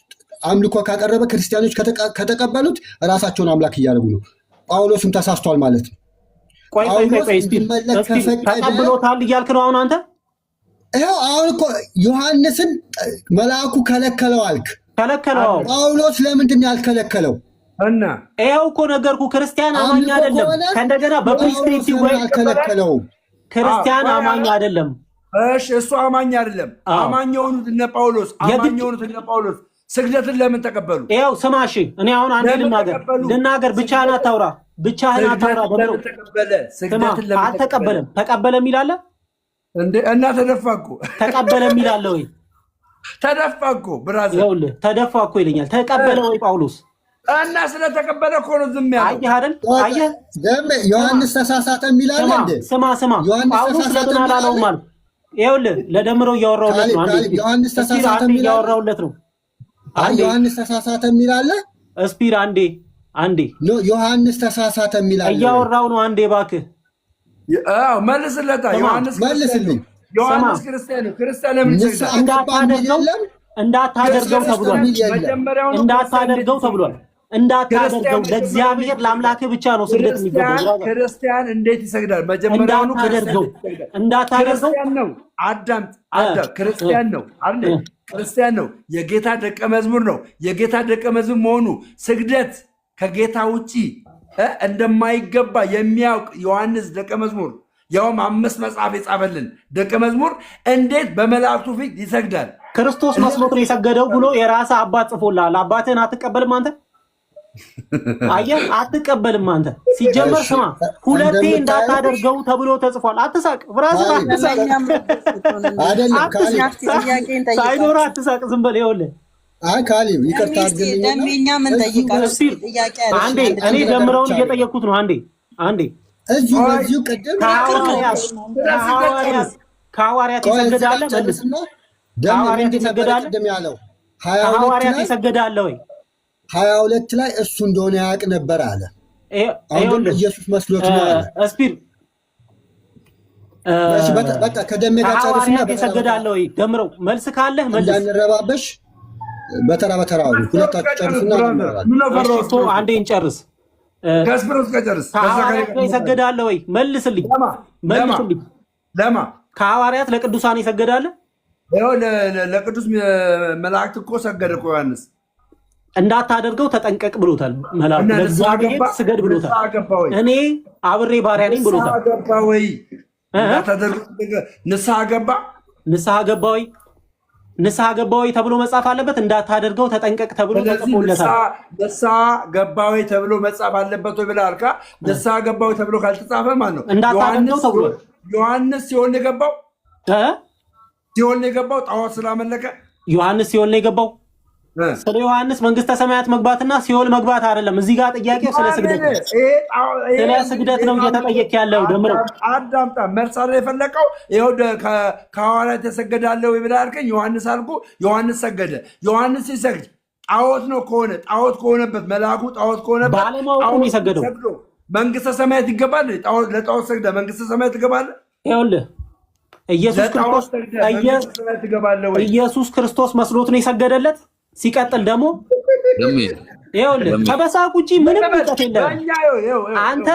አምልኮ ካቀረበ ክርስቲያኖች ከተቀበሉት ራሳቸውን አምላክ እያደረጉ ነው። ጳውሎስም ተሳስቷል ማለት ነው። ቆይ ተቀብሎታል እያልክ ነው አሁን አንተ? ይኸው አሁን እኮ ዮሐንስን መልአኩ ከለከለው አልክ። ከለከለው። ጳውሎስ ለምንድን ነው ያልከለከለው? እና ይኸው እኮ ነገርኩ። ክርስቲያን አማኝ አይደለም። ከእንደገና በፕሪስክሪፕቲቭ ወይ አልከለከለውም። ክርስቲያን አማኝ አይደለም። እሺ እሱ አማኝ አይደለም። አማኝ የሆኑት እነ ጳውሎስ ስግደትን ለምን ተቀበሉ? ይኸው ስማ፣ እሺ እኔ አሁን አንዴ ልናገር፣ ብቻህን አታውራ። አልተቀበለም። ተቀበለ የሚላለ እና ተደፋ እኮ ተቀበለ የሚላለ ወይ? ተደፋ እኮ ብራዘር፣ ይኸውልህ ተደፋ እኮ ይለኛል። ተቀበለ ወይ ጳውሎስ? እና ስለተቀበለ እኮ ነው ዝም ያለው። አየህ አይደል? አየህ ዮሐንስ ተሳሳተ የሚላለ እንዴ? ስማ ጳውሎስ ለምን አላለውም ማለት? ይኸውልህ ለደምረው እያወራሁለት ነው። ዮሐንስ ተሳሳተ እያወራሁለት ነው። ዮሐንስ ተሳሳተ የሚላለ ስፒር አንዴ ዮሐንስ ተሳሳተ የሚላለ እያወራው ነው። አንዴ እባክህ መልስለታ። መልስልኝ። ዮሐንስ ክርስቲያን ለምን እንዳታደርገው ተብሏል። እንዳታደርገው ለእግዚአብሔር ለአምላክህ ብቻ ነው ስግደት የሚገባው። ክርስቲያን እንዴት ይሰግዳል? መጀመሪያውኑ እንዳታደርገው ነው። አዳም ክርስቲያን ነው አይደል? ክርስቲያን ነው። የጌታ ደቀ መዝሙር ነው። የጌታ ደቀ መዝሙር መሆኑ ስግደት ከጌታ ውጪ እንደማይገባ የሚያውቅ ዮሐንስ ደቀ መዝሙር፣ ያውም 5 መጽሐፍ የጻፈልን ደቀ መዝሙር እንዴት በመላእክቱ ፊት ይሰግዳል? ክርስቶስ መስሎት ነው የሰገደው ብሎ የራስህ አባት ጽፎልሃል። አባትህን አትቀበልም አንተ? አየህ፣ አትቀበልም አንተ። ሲጀመር ስማ፣ ሁለቴ እንዳታደርገው ተብሎ ተጽፏል። አትሳቅ ብራዘር፣ አትሳቅ። ሳይኖር አትሳቅ። ዝም በል። ይኸውልህ ካሌብ ይቅርታ ደሜኛ ምን ጠይቃለሁ? ጥያቄ አለ። አንዴ እኔ ደምረውን እየጠየቅኩት ነው። አንዴ እዚሁ ቅድም ከሐዋርያት ይሰገዳለ መልስ። ከሐዋርያት ይሰገዳለ ወይ? 22 ላይ እሱ እንደሆነ ያውቅ ነበር አለ። አሁን ኢየሱስ መስሎት ነው አለ። እስፒር በቃ ከደሜ ጋር ጨርስና ይሰገዳለ ወይ? ደምረው መልስ ካለህ መልስ። እንዳንረባበሽ በተራ ሁለታችሁ ጨርስና አንዴ እንጨርስ። ከሐዋርያት ይሰገዳለ ወይ? መልስልኝ። ለማ ከሐዋርያት ለቅዱሳን ይሰገዳለ? ለቅዱስ መላእክት እኮ ሰገደ እኮ ዮሐንስ። እንዳታደርገው ተጠንቀቅ ብሎታል። ለእግዚአብሔር ስገድ ብሎታል። እኔ አብሬ ባሪያ ነኝ ብሎታል። ንስሐ ገባ ወይ? ንስሐ ገባዊ ተብሎ መጻፍ አለበት። እንዳታደርገው ተጠንቀቅ ተብሎ ተጽፎለታል። ንስሐ ገባዊ ተብሎ መጻፍ አለበት ወይ ብለህ አልካ። ንስሐ ገባዊ ተብሎ ካልተጻፈ ማለት ነው እንዳታደርገው ተብሎ ዮሐንስ ሲኦል ነው የገባው። ሲኦል ነው የገባው ጣዖት ስላመለከ ዮሐንስ ሲኦል ነው የገባው። ስለ ዮሐንስ መንግስተ ሰማያት መግባትና ሲኦል መግባት አይደለም። እዚህ ጋር ጥያቄው ስለ ስግደት ነው። ስለ ስግደት ነው እየተጠየቀ ያለው። ደምረው አዳምጣ። መልስ አይደል የፈለቀው? ይኸው ከሐዋርያት ተሰገዳለሁ ብለህ አልከኝ። ዮሐንስ አልኩ። ዮሐንስ ሰገደ። ዮሐንስ ሲሰግድ ጣዖት ነው ከሆነ ጣዖት ከሆነበት መልአኩ ጣዖት ከሆነበት ባለማወቁ ነው የሰገደው። መንግስተ ሰማያት ይገባል? ለጣዖት ሰግደ መንግስተ ሰማያት ትገባለህ? ይኸውልህ ኢየሱስ ክርስቶስ መስሎት ነው የሰገደለት። ሲቀጥል ደግሞ ይኸውልህ ከበሳቅ ውጪ ምንም እውቀት የለም። አንተ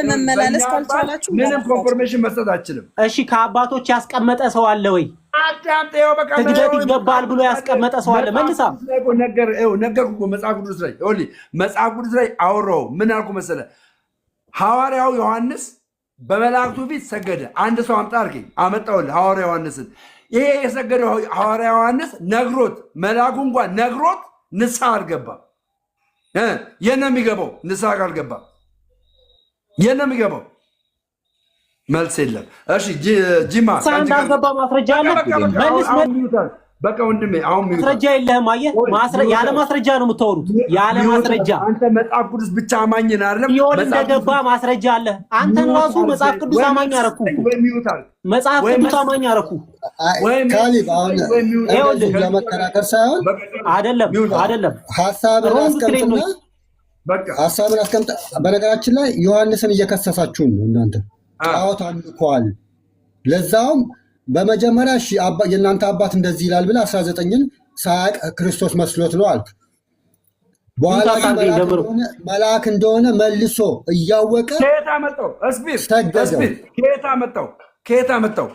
መመላለስ ካልቻላችሁ ምንም ኮንፎርሜሽን መስጠት አችልም። እሺ ከአባቶች ያስቀመጠ ሰው አለ ወይ? ስግደት ይገባል ብሎ ያስቀመጠ ሰው አለ? መልሳ ነገርኩ። መጽሐፍ ቅዱስ ላይ አውራው ምን አልኩ መሰለህ? ሐዋርያው ዮሐንስ በመላእክቱ ፊት ሰገደ። አንድ ሰው አምጣ አልከኝ፣ አመጣሁልህ ሐዋርያ ዮሐንስን። ይሄ የሰገደው ሐዋርያ ዮሐንስ ነግሮት መልአኩ እንኳን ነግሮት ንስሐ አልገባም። የት ነው የሚገባው? ንስሐ ካልገባ የት ነው የሚገባው? መልስ የለም። እሺ ጂማ እንዳልገባ ማስረጃ አለ? በቃ ወንድሜ አሁን ማስረጃ የለህም። አየህ፣ ያለ ማስረጃ ነው የምታወሩት። ያለ ማስረጃ አንተ መጽሐፍ ቅዱስ ብቻ አማኝ ነህ አይደለም? ሲኦል እንደገባ ማስረጃ አለ። አንተን ራሱ መጽሐፍ ቅዱስ አማኝ አረኩ። መጽሐፍ ቅዱስ አማኝ አረኩ። ካሊብ አሁን ለመከራከር ሳይሆን አይደለም ሀሳብን አስቀምጥ። በነገራችን ላይ ዮሐንስን እየከሰሳችሁን ነው እናንተ። ጣዖት አምልኳል። ለዛውም በመጀመሪያ የእናንተ አባት እንደዚህ ይላል ብለህ 19ን ሳያውቅ ክርስቶስ መስሎት ነው አልክ። በኋላ መልአክ እንደሆነ መልሶ እያወቀ ከየት አመጣው? ከየት አመጣው?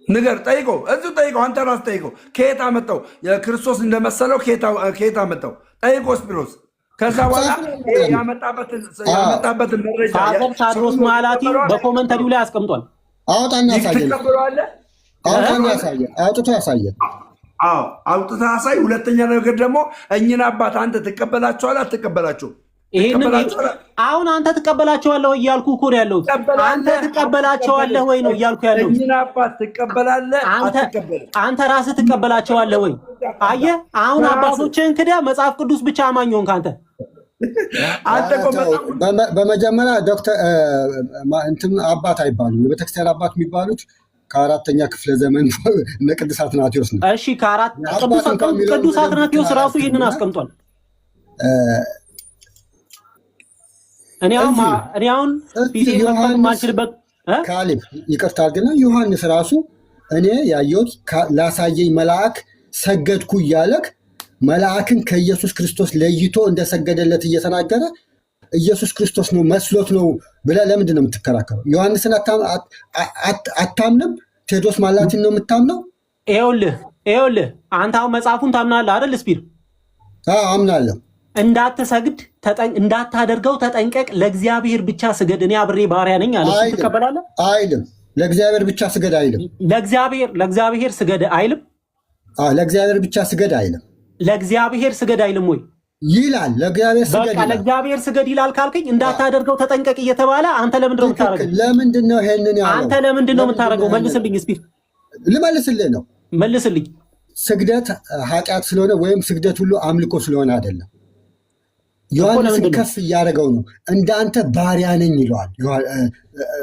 ንገር፣ ጠይቀው፣ እዚሁ ጠይቀው፣ አንተ ራስህ ጠይቀው። ከየት አመጣው? የክርስቶስ እንደመሰለው ከየት አመጣው? ጠይቀው ስፒሮስ። ከዛ በኋላ ያመጣበትን መረጃ ታድሮስ ማላቲ በኮመንተሪው ላይ አስቀምጧል። አውጣና ያሳየን። አውጥቶ ያሳየን። አውጥቶ ያሳይ። ሁለተኛ ነገር ደግሞ እኝን አባት አንተ ትቀበላቸዋለህ አትቀበላቸውም? ይሄንን አሁን አንተ ትቀበላቸዋለህ ወይ እያልኩ እኮ ነው ያለሁት። አንተ ትቀበላቸዋለህ ወይ ነው እያልኩ ያለሁት። እኝን አባት ትቀበላለህ አትቀበልም? አንተ ራስህ ትቀበላቸዋለህ ወይ? አየህ፣ አሁን አባቶችህን ክደህ መጽሐፍ ቅዱስ ብቻ አማኝ ሆንክ አንተ። በመጀመሪያ ዶክተር እንትን አባት አይባሉም። የቤተክርስቲያን አባት የሚባሉት ከአራተኛ ክፍለ ዘመን እነ ቅዱስ አትናቴዎስ ነው። እሺ ቅዱስ አትናቴዎስ ራሱ ይህንን አስቀምጧል። እኔ አሁን ማልችልበት ካሌብ ይቅርታ ግን ዮሐንስ ራሱ እኔ ያየሁት ላሳየኝ መልአክ ሰገድኩ እያለክ መልአክን ከኢየሱስ ክርስቶስ ለይቶ እንደሰገደለት እየተናገረ ኢየሱስ ክርስቶስ ነው መስሎት ነው ብለህ ለምንድን ነው የምትከራከረው? ዮሐንስን አታምንም? ቴዎድሮስ ማላቲን ነው የምታምነው? ይኸውልህ አንተ አሁን መጽሐፉን ታምናለህ አይደል? ስፒር አምናለሁ። እንዳትሰግድ እንዳታደርገው ተጠንቀቅ፣ ለእግዚአብሔር ብቻ ስገድ፣ እኔ አብሬ ባሪያ ነኝ አለ። ትቀበላለህ? አይልም። ለእግዚአብሔር ብቻ ስገድ አይልም። ለእግዚአብሔር ስገድ አይልም። ለእግዚአብሔር ብቻ ስገድ አይልም። ለእግዚአብሔር ስገድ አይልም ወይ ይላል? ለእግዚአብሔር ስገድ ይላል ካልከኝ እንዳታደርገው ተጠንቀቅ እየተባለ አንተ ለምንድን ነው የምታደርገው? ለምንድን ነው ይሄንን ያለው? አንተ ለምንድን ነው የምታደርገው? መልስልኝ ስፒር። ልመልስልህ ነው። መልስልኝ። ስግደት ኃጢአት ስለሆነ ወይም ስግደት ሁሉ አምልኮ ስለሆነ አይደለም። ዮሐንስን ከፍ እያደረገው ነው። እንዳንተ ባሪያ ነኝ ይለዋል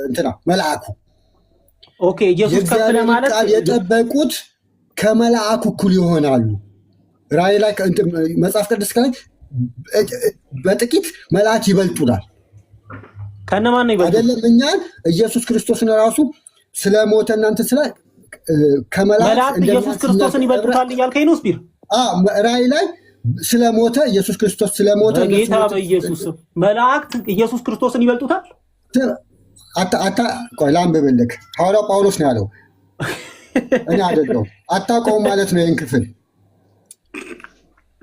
እንትና መልአኩ። ኦኬ ኢየሱስ ከፍ ለማለት የጠበቁት ከመልአኩ እኩል ይሆናሉ። ራእይ ላይ መጽሐፍ ቅዱስ ላይ በጥቂት መልአክ ይበልጡናል። ከነማን ነው ይበልጡ? አይደለም እኛን ኢየሱስ ክርስቶስን ራሱ ስለሞተ እናንተ ስለ ከመልአክ ኢየሱስ ክርስቶስን ይበልጡታል እያልከኝ ነው ስፒር? ራእይ ላይ ስለሞተ ኢየሱስ ክርስቶስ ስለሞተ ጌታ በኢየሱስ መላእክት ኢየሱስ ክርስቶስን ይበልጡታል? ቆይ ላንብብልህ። ሐዋርያው ጳውሎስ ነው ያለው፣ እኔ አይደለሁም። አታውቀውም ማለት ነው። ይህን ክፍል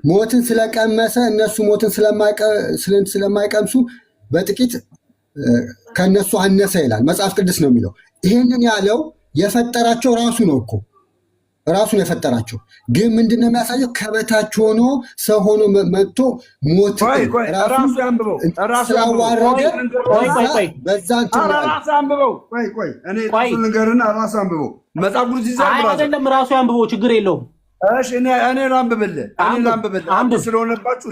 ሞትን ስለቀመሰ እነሱ ሞትን ስለማይቀምሱ በጥቂት ከእነሱ አነሰ ይላል መጽሐፍ ቅዱስ ነው የሚለው። ይህንን ያለው የፈጠራቸው ራሱ ነው እኮ ራሱን የፈጠራቸው። ግን ምንድነው የሚያሳየው? ከበታች ሆኖ ሰው ሆኖ መጥቶ ሞት ስላዋረደ በዛ አይደለም ራሱ ያንብበው፣ ችግር የለውም። እኔ ላንብብልህ ስለሆነባችሁ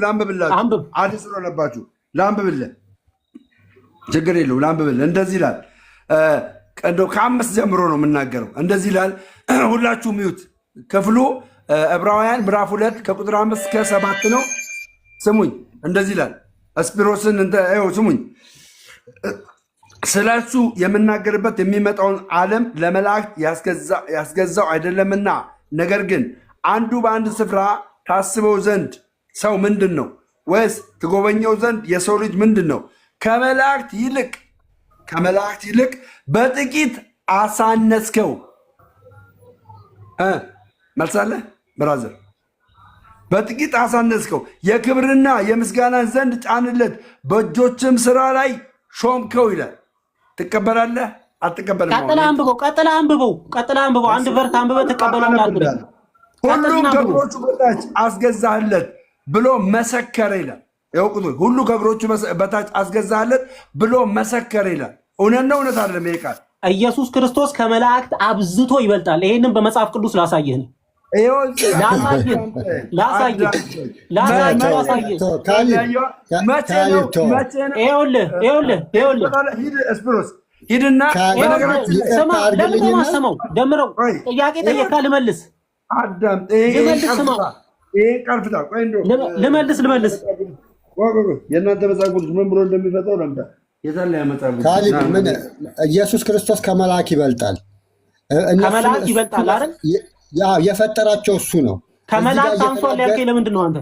ላንብብልህ፣ ችግር የለውም ላንብብልህ። እንደዚህ ይላል እንደው ከ5 ጀምሮ ነው የምናገረው። እንደዚህ ይላል፣ ሁላችሁም ይዩት። ክፍሉ ዕብራውያን ምዕራፍ 2 ከቁጥር 5 እስከ 7 ነው። ስሙኝ፣ እንደዚህ ይላል። እስጲሮስን ስሙኝ። ስለ እርሱ የምናገርበት የሚመጣውን ዓለም ለመላእክት ያስገዛው አይደለምና፣ ነገር ግን አንዱ በአንድ ስፍራ ታስበው ዘንድ ሰው ምንድን ነው? ወይስ ትጎበኘው ዘንድ የሰው ልጅ ምንድን ነው? ከመላእክት ይልቅ በጥቂት አሳነስከው። መልሳለህ ብራዘር? በጥቂት አሳነስከው፣ የክብርና የምስጋናን ዘንድ ጫንለት፣ በእጆችም ስራ ላይ ሾምከው ይላል። ትቀበላለህ? አትቀበልም? ቀጥለህ አንብበው። አንድ ቨርስ አንብበህ ትቀበላለህ። ሁሉም ከእግሮቹ በታች አስገዛህለት ብሎ መሰከረ ይላል። ሁሉ ከእግሮቹ በታች አስገዛህለት ብሎ መሰከረ ይላል። እውነት ነው? እውነት አይደለም? ይሄ ቃል ኢየሱስ ክርስቶስ ከመላእክት አብዝቶ ይበልጣል። ይሄንን በመጽሐፍ ቅዱስ ላሳየህ ነው። ሂድና ማሰማው ደምረው ጥያቄ ጠየካ ልመልስ ልመልስ የእናንተ መጽሐፍ ቅዱስ ምን ብሎ እንደሚፈጠው ለምታ ኢየሱስ ክርስቶስ ከመልአክ ይበልጣል። ከመልአክ ይበልጣል አይደል? የፈጠራቸው እሱ ነው። ከመልአክ አንሷል ያልከኝ ለምንድን ነው አንተ?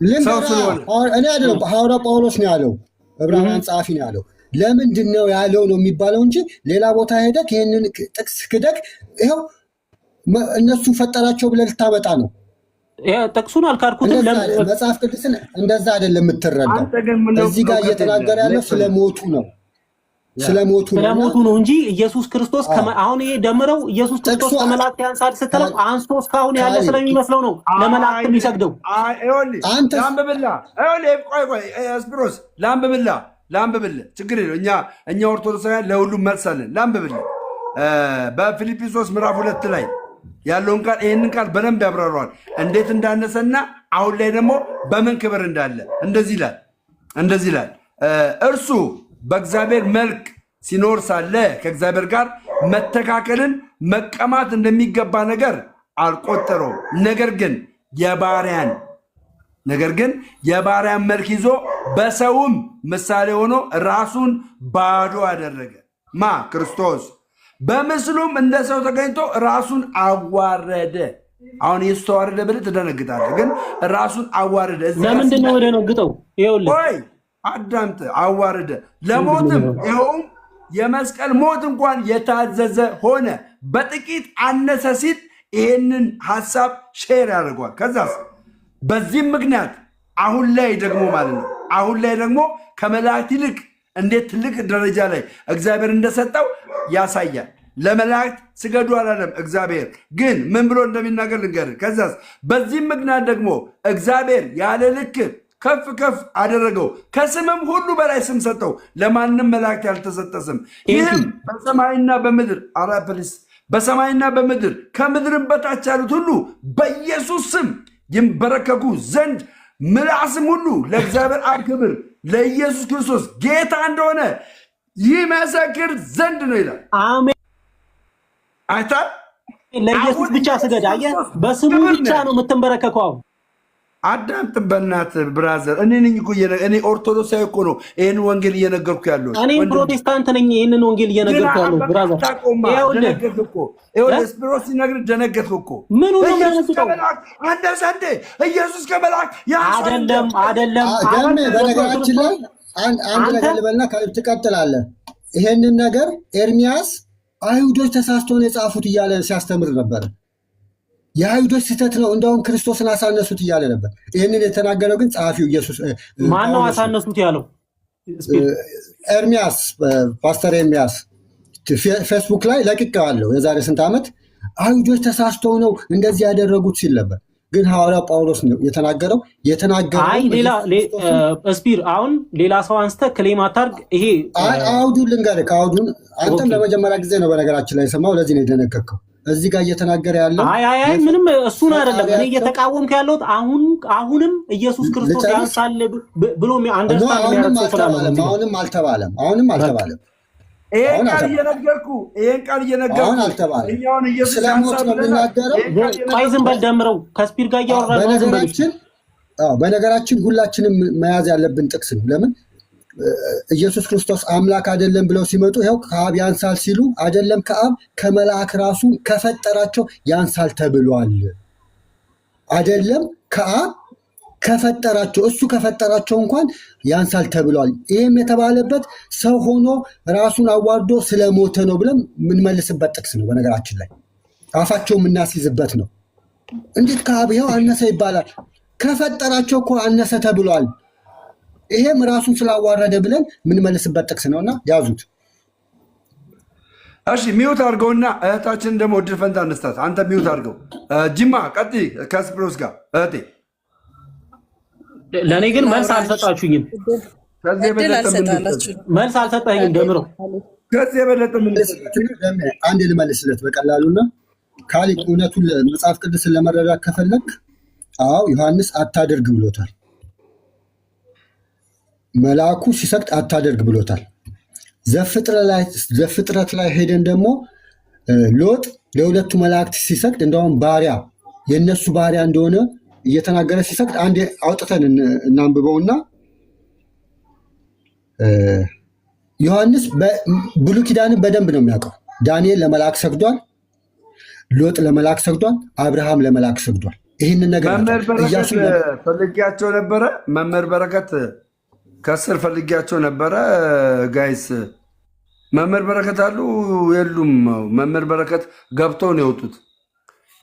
እኔ አይደለም ሐዋርያው ጳውሎስ ነው ያለው፣ ዕብራውያን ጸሐፊ ነው ያለው። ለምንድን ነው ያለው ነው የሚባለው እንጂ ሌላ ቦታ ሄደክ ይህንን ጥቅስ ክደክ ይኸው እነሱ ፈጠራቸው ብለህ ልታመጣ ነው። ጥቅሱን አልካድኩትም። መጽሐፍ ቅዱስን እንደዛ አይደለም የምትረዳው። እዚህ ጋር እየተናገረ ያለው ስለሞቱ ነው ስለሞቱ ነው እንጂ ኢየሱስ ክርስቶስ አሁን ይሄ ደምረው ኢየሱስ ክርስቶስ ከመላእክት ያንሳል ስትለው አንስቶ እስካሁን ያለ ስለሚመስለው ነው ለመላእክት የሚሰግደው። አንተ እስጲሮስ ላንብብልህ፣ ችግር የለው። እኛ ኦርቶዶክሳውያን ለሁሉም መልሳለን። ላንብብልህ በፊልጵስዩስ ምዕራፍ 2 ላይ ያለውን ቃል፣ ይህንን ቃል በደንብ ያብራረዋል፣ እንዴት እንዳነሰና አሁን ላይ ደግሞ በምን ክብር እንዳለ። እንደዚህ ይላል እርሱ በእግዚአብሔር መልክ ሲኖር ሳለ ከእግዚአብሔር ጋር መተካከልን መቀማት እንደሚገባ ነገር አልቆጠረውም። ነገር ግን የባሪያን መልክ ይዞ በሰውም ምሳሌ ሆኖ ራሱን ባዶ አደረገ። ክርስቶስ በምስሉም እንደ ሰው ተገኝቶ ራሱን አዋረደ። አሁን ኢየሱስ ተዋረደ ብለህ ትደነግጣለህ፣ ግን ራሱን አዋረደ። ለምንድን ነው የደነግጠው? ይኸውልህ አዳምጥ፣ አዋረደ ለሞትም፣ ይኸውም የመስቀል ሞት እንኳን የታዘዘ ሆነ። በጥቂት አነሰ ሲል ይሄንን ሐሳብ ሼር ያደርገዋል። ከዛስ በዚህም ምክንያት አሁን ላይ ደግሞ ከመላእክት ይልቅ እንዴት ትልቅ ደረጃ ላይ እግዚአብሔር እንደሰጠው ያሳያል። ለመላእክት ስገዱ አላለም እግዚአብሔር፣ ግን ምን ብሎ እንደሚናገር ልንገርህ። ከዛስ በዚህም ምክንያት ደግሞ እግዚአብሔር ያለ ልክ ከፍ ከፍ አደረገው፣ ከስምም ሁሉ በላይ ስም ሰጠው፣ ለማንም መላእክት ያልተሰጠ ስም። ይህም በሰማይና በምድር ከምድርም በታች ያሉት ሁሉ በኢየሱስ ስም ይንበረከኩ ዘንድ ምላስም ሁሉ ለእግዚአብሔር አብ ክብር ለኢየሱስ ክርስቶስ ጌታ እንደሆነ ይመሰክር ዘንድ ነው ይላል። አሜን። አይታል። ለኢየሱስ ብቻ ስገድ። አየህ፣ በስሙ ብቻ ነው የምትንበረከከው። አዳምጥ በእናትህ ብራዘር። እኔ ኦርቶዶክሳዊ እኮ ነው ይህን ወንጌል እየነገርኩ ያለው። እኔ ፕሮቴስታንት ነኝ፣ ይህንን ወንጌል እየነገርኩ ያለው ብራዘር። እስጲሮስ ሲነግርህ ደነገጥክ እኮ። ምኑ ነው የሚያነሱጠው? ኢየሱስ ከመላእክት አይደለም። በነገራችን ላይ አንድ ነገር ልበልና ትቀጥላለህ። ይሄንን ነገር ኤርሚያስ አይሁዶች ተሳስቶ ነው የጻፉት እያለ ሲያስተምር ነበር። የአይሁዶች ስህተት ነው፣ እንደውም ክርስቶስን አሳነሱት እያለ ነበር። ይህንን የተናገረው ግን ጸሐፊው ኢየሱስ። ማነው አሳነሱት ያለው? ኤርሚያስ፣ ፓስተር ኤርሚያስ ፌስቡክ ላይ ለቅቄዋለሁ። የዛሬ ስንት ዓመት አይሁዶች ተሳስተው ነው እንደዚህ ያደረጉት ሲል ነበር። ግን ሐዋርያው ጳውሎስ ነው የተናገረው። ስፒር አሁን ሌላ ሰው አንስተ ክሌም አታርግ። ይሄ አውዱን ልንገርህ። አውዱን አንተም ለመጀመሪያ ጊዜ ነው በነገራችን ላይ ሰማው። ለዚህ ነው የደነገርከው። እዚህ ጋር እየተናገረ ያለው አይ ምንም እሱን አይደለም። እኔ እየተቃወምኩ ያለሁት አሁንም ኢየሱስ ክርስቶስ ያንሳል ብሎ አንደርስታንድ የሚያደርግ ሰው ስላለ አሁንም አልተባለም። ይሄን ቃል እየነገርኩ አሁን አልተባለም። ስለሞት ነው የሚናገረው። ቆይ ዝም በል ደምረው ከስፒር ጋር እያወራን በነገራችን ሁላችንም መያዝ ያለብን ጥቅስ ነው። ለምን ኢየሱስ ክርስቶስ አምላክ አይደለም ብለው ሲመጡ ይኸው ከአብ ያንሳል ሲሉ አይደለም ከአብ ከመልአክ ራሱ ከፈጠራቸው ያንሳል ተብሏል። አይደለም ከአብ ከፈጠራቸው እሱ ከፈጠራቸው እንኳን ያንሳል ተብሏል። ይህም የተባለበት ሰው ሆኖ ራሱን አዋርዶ ስለሞተ ነው ብለን የምንመልስበት ጥቅስ ነው። በነገራችን ላይ አፋቸው የምናስይዝበት ነው። እንዴት ከአብ ይኸው አነሰ ይባላል? ከፈጠራቸው እኮ አነሰ ተብሏል። ይሄም ራሱን ስላዋረደ ብለን የምንመልስበት ጥቅስ ነውና ያዙት። እሺ ሚውት አድርገውና እህታችንን ደግሞ እድል ፈንታ እንስጣት። አንተ ሚውት አድርገው። ጅማ ቀጥይ ከስፕሮስ ጋር እህቴ። ለእኔ ግን መልስ አልሰጣችሁኝም። መልስ አልሰጣኝም። ደምረው ከዚህ የበለጠ አንድ ልመልስለት በቀላሉና ካሊ እውነቱን መጽሐፍ ቅዱስን ለመረዳት ከፈለግ ዮሐንስ አታደርግ ብሎታል። መልአኩ ሲሰግድ አታደርግ ብሎታል። ዘፍጥረት ላይ ሄደን ደግሞ ሎጥ ለሁለቱ መላእክት ሲሰግድ እንደውም ባሪያ የእነሱ ባሪያ እንደሆነ እየተናገረ ሲሰግድ አንድ አውጥተን እናንብበውና ዮሐንስ ብሉይ ኪዳንን በደንብ ነው የሚያውቀው። ዳንኤል ለመልአክ ሰግዷል፣ ሎጥ ለመልአክ ሰግዷል፣ አብርሃም ለመልአክ ሰግዷል። ይህንን ነገር መምህር በረከት ፈልጊያቸው ነበረ። መምህር በረከት ከስር ፈልጊያቸው ነበረ። ጋይስ መምህር በረከት አሉ የሉም? መምህር በረከት ገብተው ነው የወጡት።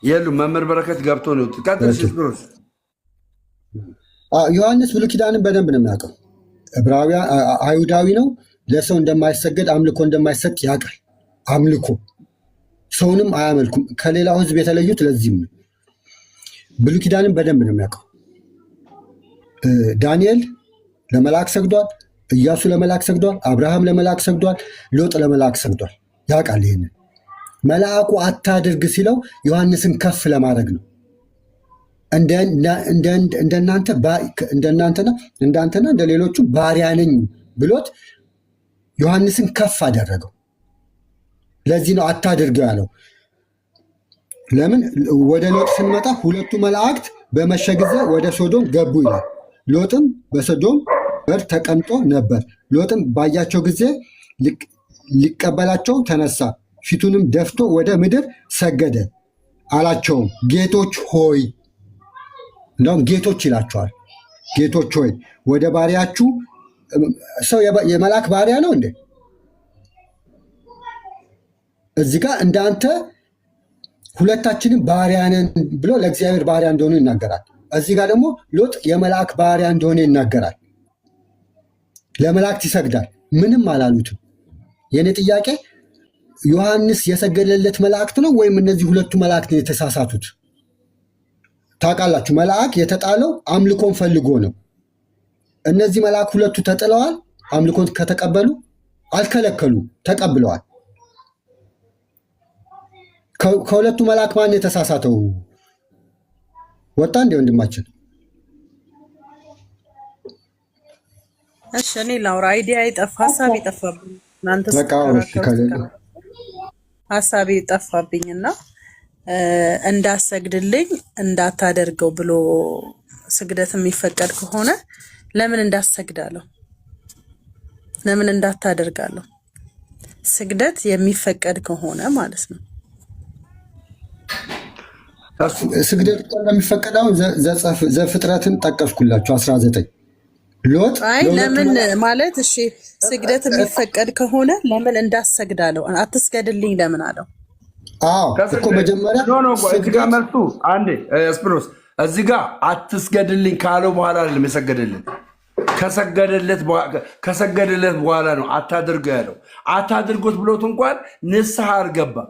የሉም። መምህር በረከት ገብተው ነው የወጡት። ቀጥልስ። ዮሐንስ ብሉይ ኪዳንን በደንብ ነው የሚያውቀው። አይሁዳዊ ነው። ለሰው እንደማይሰገድ አምልኮ እንደማይሰጥ ያውቃል። አምልኮ ሰውንም አያመልኩም። ከሌላው ሕዝብ የተለዩት ለዚህም ነው። ብሉይ ኪዳንን በደንብ ነው የሚያውቀው። ዳንኤል ለመልአክ ሰግዷል፣ ኢያሱ ለመልአክ ሰግዷል፣ አብርሃም ለመልአክ ሰግዷል፣ ሎጥ ለመልአክ ሰግዷል። ያውቃል። ይህንን መልአኩ አታድርግ ሲለው ዮሐንስን ከፍ ለማድረግ ነው። እንዳንተና እንደ ሌሎቹ ባሪያ ነኝ ብሎት ዮሐንስን ከፍ አደረገው። ለዚህ ነው አታድርገው ያለው። ለምን ወደ ሎጥ ስንመጣ ሁለቱ መላእክት በመሸ ጊዜ ወደ ሶዶም ገቡ ይላል። ሎጥም በሶዶም በር ተቀምጦ ነበር። ሎጥም ባያቸው ጊዜ ሊቀበላቸው ተነሳ፣ ፊቱንም ደፍቶ ወደ ምድር ሰገደ። አላቸውም ጌቶች ሆይ፣ እንደውም ጌቶች ይላቸዋል። ጌቶች ሆይ ወደ ባሪያችሁ። ሰው የመልአክ ባሪያ ነው እንዴ? እዚህ ጋር እንዳንተ ሁለታችንም ባሪያ ነን ብሎ ለእግዚአብሔር ባሪያ እንደሆኑ ይናገራል። እዚህ ጋር ደግሞ ሎጥ የመልአክ ባሪያ እንደሆነ ይናገራል። ለመላእክት ይሰግዳል። ምንም አላሉትም። የእኔ ጥያቄ ዮሐንስ የሰገደለት መላእክት ነው ወይም እነዚህ ሁለቱ መላእክት ነው የተሳሳቱት? ታውቃላችሁ፣ መልአክ የተጣለው አምልኮን ፈልጎ ነው። እነዚህ መልአክ ሁለቱ ተጥለዋል። አምልኮን ከተቀበሉ አልከለከሉ፣ ተቀብለዋል። ከሁለቱ መልአክ ማን የተሳሳተው? ወጣ እንደ ወንድማችን። እሺ እኔ ላውራ። አይዲያ ይጠፋ፣ ሀሳብ ይጠፋብኝ። እናንተ ሀሳብ ይጠፋብኝና እንዳሰግድልኝ እንዳታደርገው ብሎ ስግደት የሚፈቀድ ከሆነ ለምን እንዳሰግዳለሁ? ለምን እንዳታደርጋለሁ? ስግደት የሚፈቀድ ከሆነ ማለት ነው። ስግደት እንደሚፈቀደው ዘፍጥረትን ጠቀስኩላችሁ 19 ሎጥ ለምን ማለት እሺ፣ ስግደት የሚፈቀድ ከሆነ ለምን እንዳሰግዳለሁ? አትስገድልኝ ለምን አለው? እኮ መጀመሪያ እዚህ ጋር መልሱ አንዴ ስፕሮስ እዚህ ጋር አትስገድልኝ ካለው በኋላ አይደለም የሰገደልን። ከሰገደለት በኋላ ነው አታድርገው ያለው። አታድርጎት ብሎት እንኳን ንስሐ አልገባም።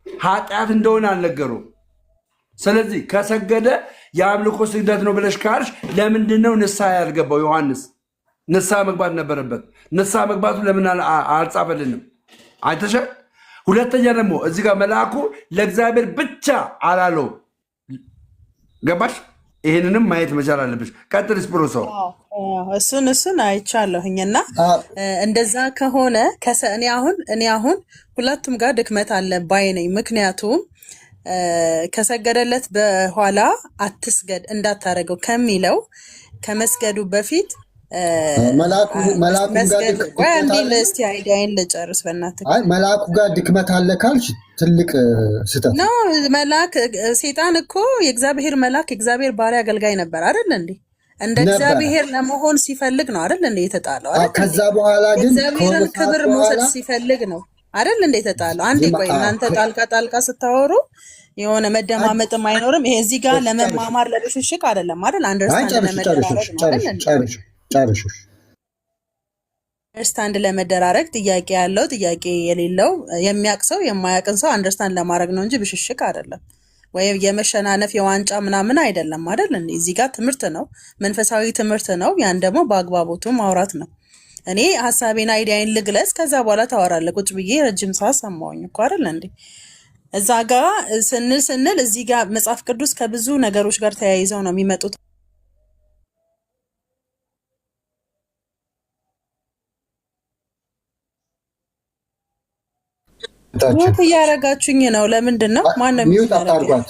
ኃጢአት እንደሆነ አልነገሩም። ስለዚህ ከሰገደ የአምልኮ ስግደት ነው ብለሽ ካልሽ ለምንድን ነው ንስሐ ያልገባው? ዮሐንስ ንስሐ መግባት ነበረበት። ንስሐ መግባቱ ለምን አልጻፈልንም? አይተሻል። ሁለተኛ ደግሞ እዚህ ጋር መልአኩ ለእግዚአብሔር ብቻ አላለው። ገባሽ? ይህንንም ማየት መቻል አለብሽ። ቀጥል ስፕሮሶ። እሱን አይቻለሁኝና እንደዛ ከሆነ እኔ አሁን ሁለቱም ጋር ድክመት አለ ባይ ነኝ። ምክንያቱም ከሰገደለት በኋላ አትስገድ እንዳታረገው ከሚለው ከመስገዱ በፊት አይዲያን ልጨርስ በእናትህ። መልአኩ ጋር ድክመት አለ ካልሽ ትልቅ ስህተት ነው። መልአክ ሴጣን እኮ የእግዚአብሔር መልአክ የእግዚአብሔር ባሪያ አገልጋይ ነበር አይደል እንዴ? እንደ እግዚአብሔር ለመሆን ሲፈልግ ነው አይደል እንዴ የተጣለው? ከዛ በኋላ ግን እግዚአብሔርን ክብር መውሰድ ሲፈልግ ነው አይደል እንዴ የተጣለው? አንዴ ቆይ እናንተ ጣልቃ ስታወሩ የሆነ መደማመጥም አይኖርም። ይሄ እዚህ ጋር ለመማማር ለብሽሽቅ አይደለም አይደል? አንደርስታንድ ለመደራረግ ጥያቄ ያለው ጥያቄ የሌለው የሚያውቅ ሰው የማያውቅን ሰው አንደርስታንድ ለማድረግ ነው እንጂ ብሽሽቅ አይደለም። ወይም የመሸናነፍ የዋንጫ ምናምን አይደለም አይደል? እዚህ ጋር ትምህርት ነው፣ መንፈሳዊ ትምህርት ነው። ያን ደግሞ በአግባቦቱ ማውራት ነው። እኔ ሀሳቤን አይዲያን ልግለጽ፣ ከዛ በኋላ ታወራለህ። ቁጭ ብዬ ረጅም ሰዓት ሰማሁኝ እኮ አይደል እንዴ? እዛ ጋር ስንል እዚህ ጋር መጽሐፍ ቅዱስ ከብዙ ነገሮች ጋር ተያይዘው ነው የሚመጡት። ሞት እያረጋችሁኝ ነው። ለምንድን ነው? ማነው ሚውት አታርጓት?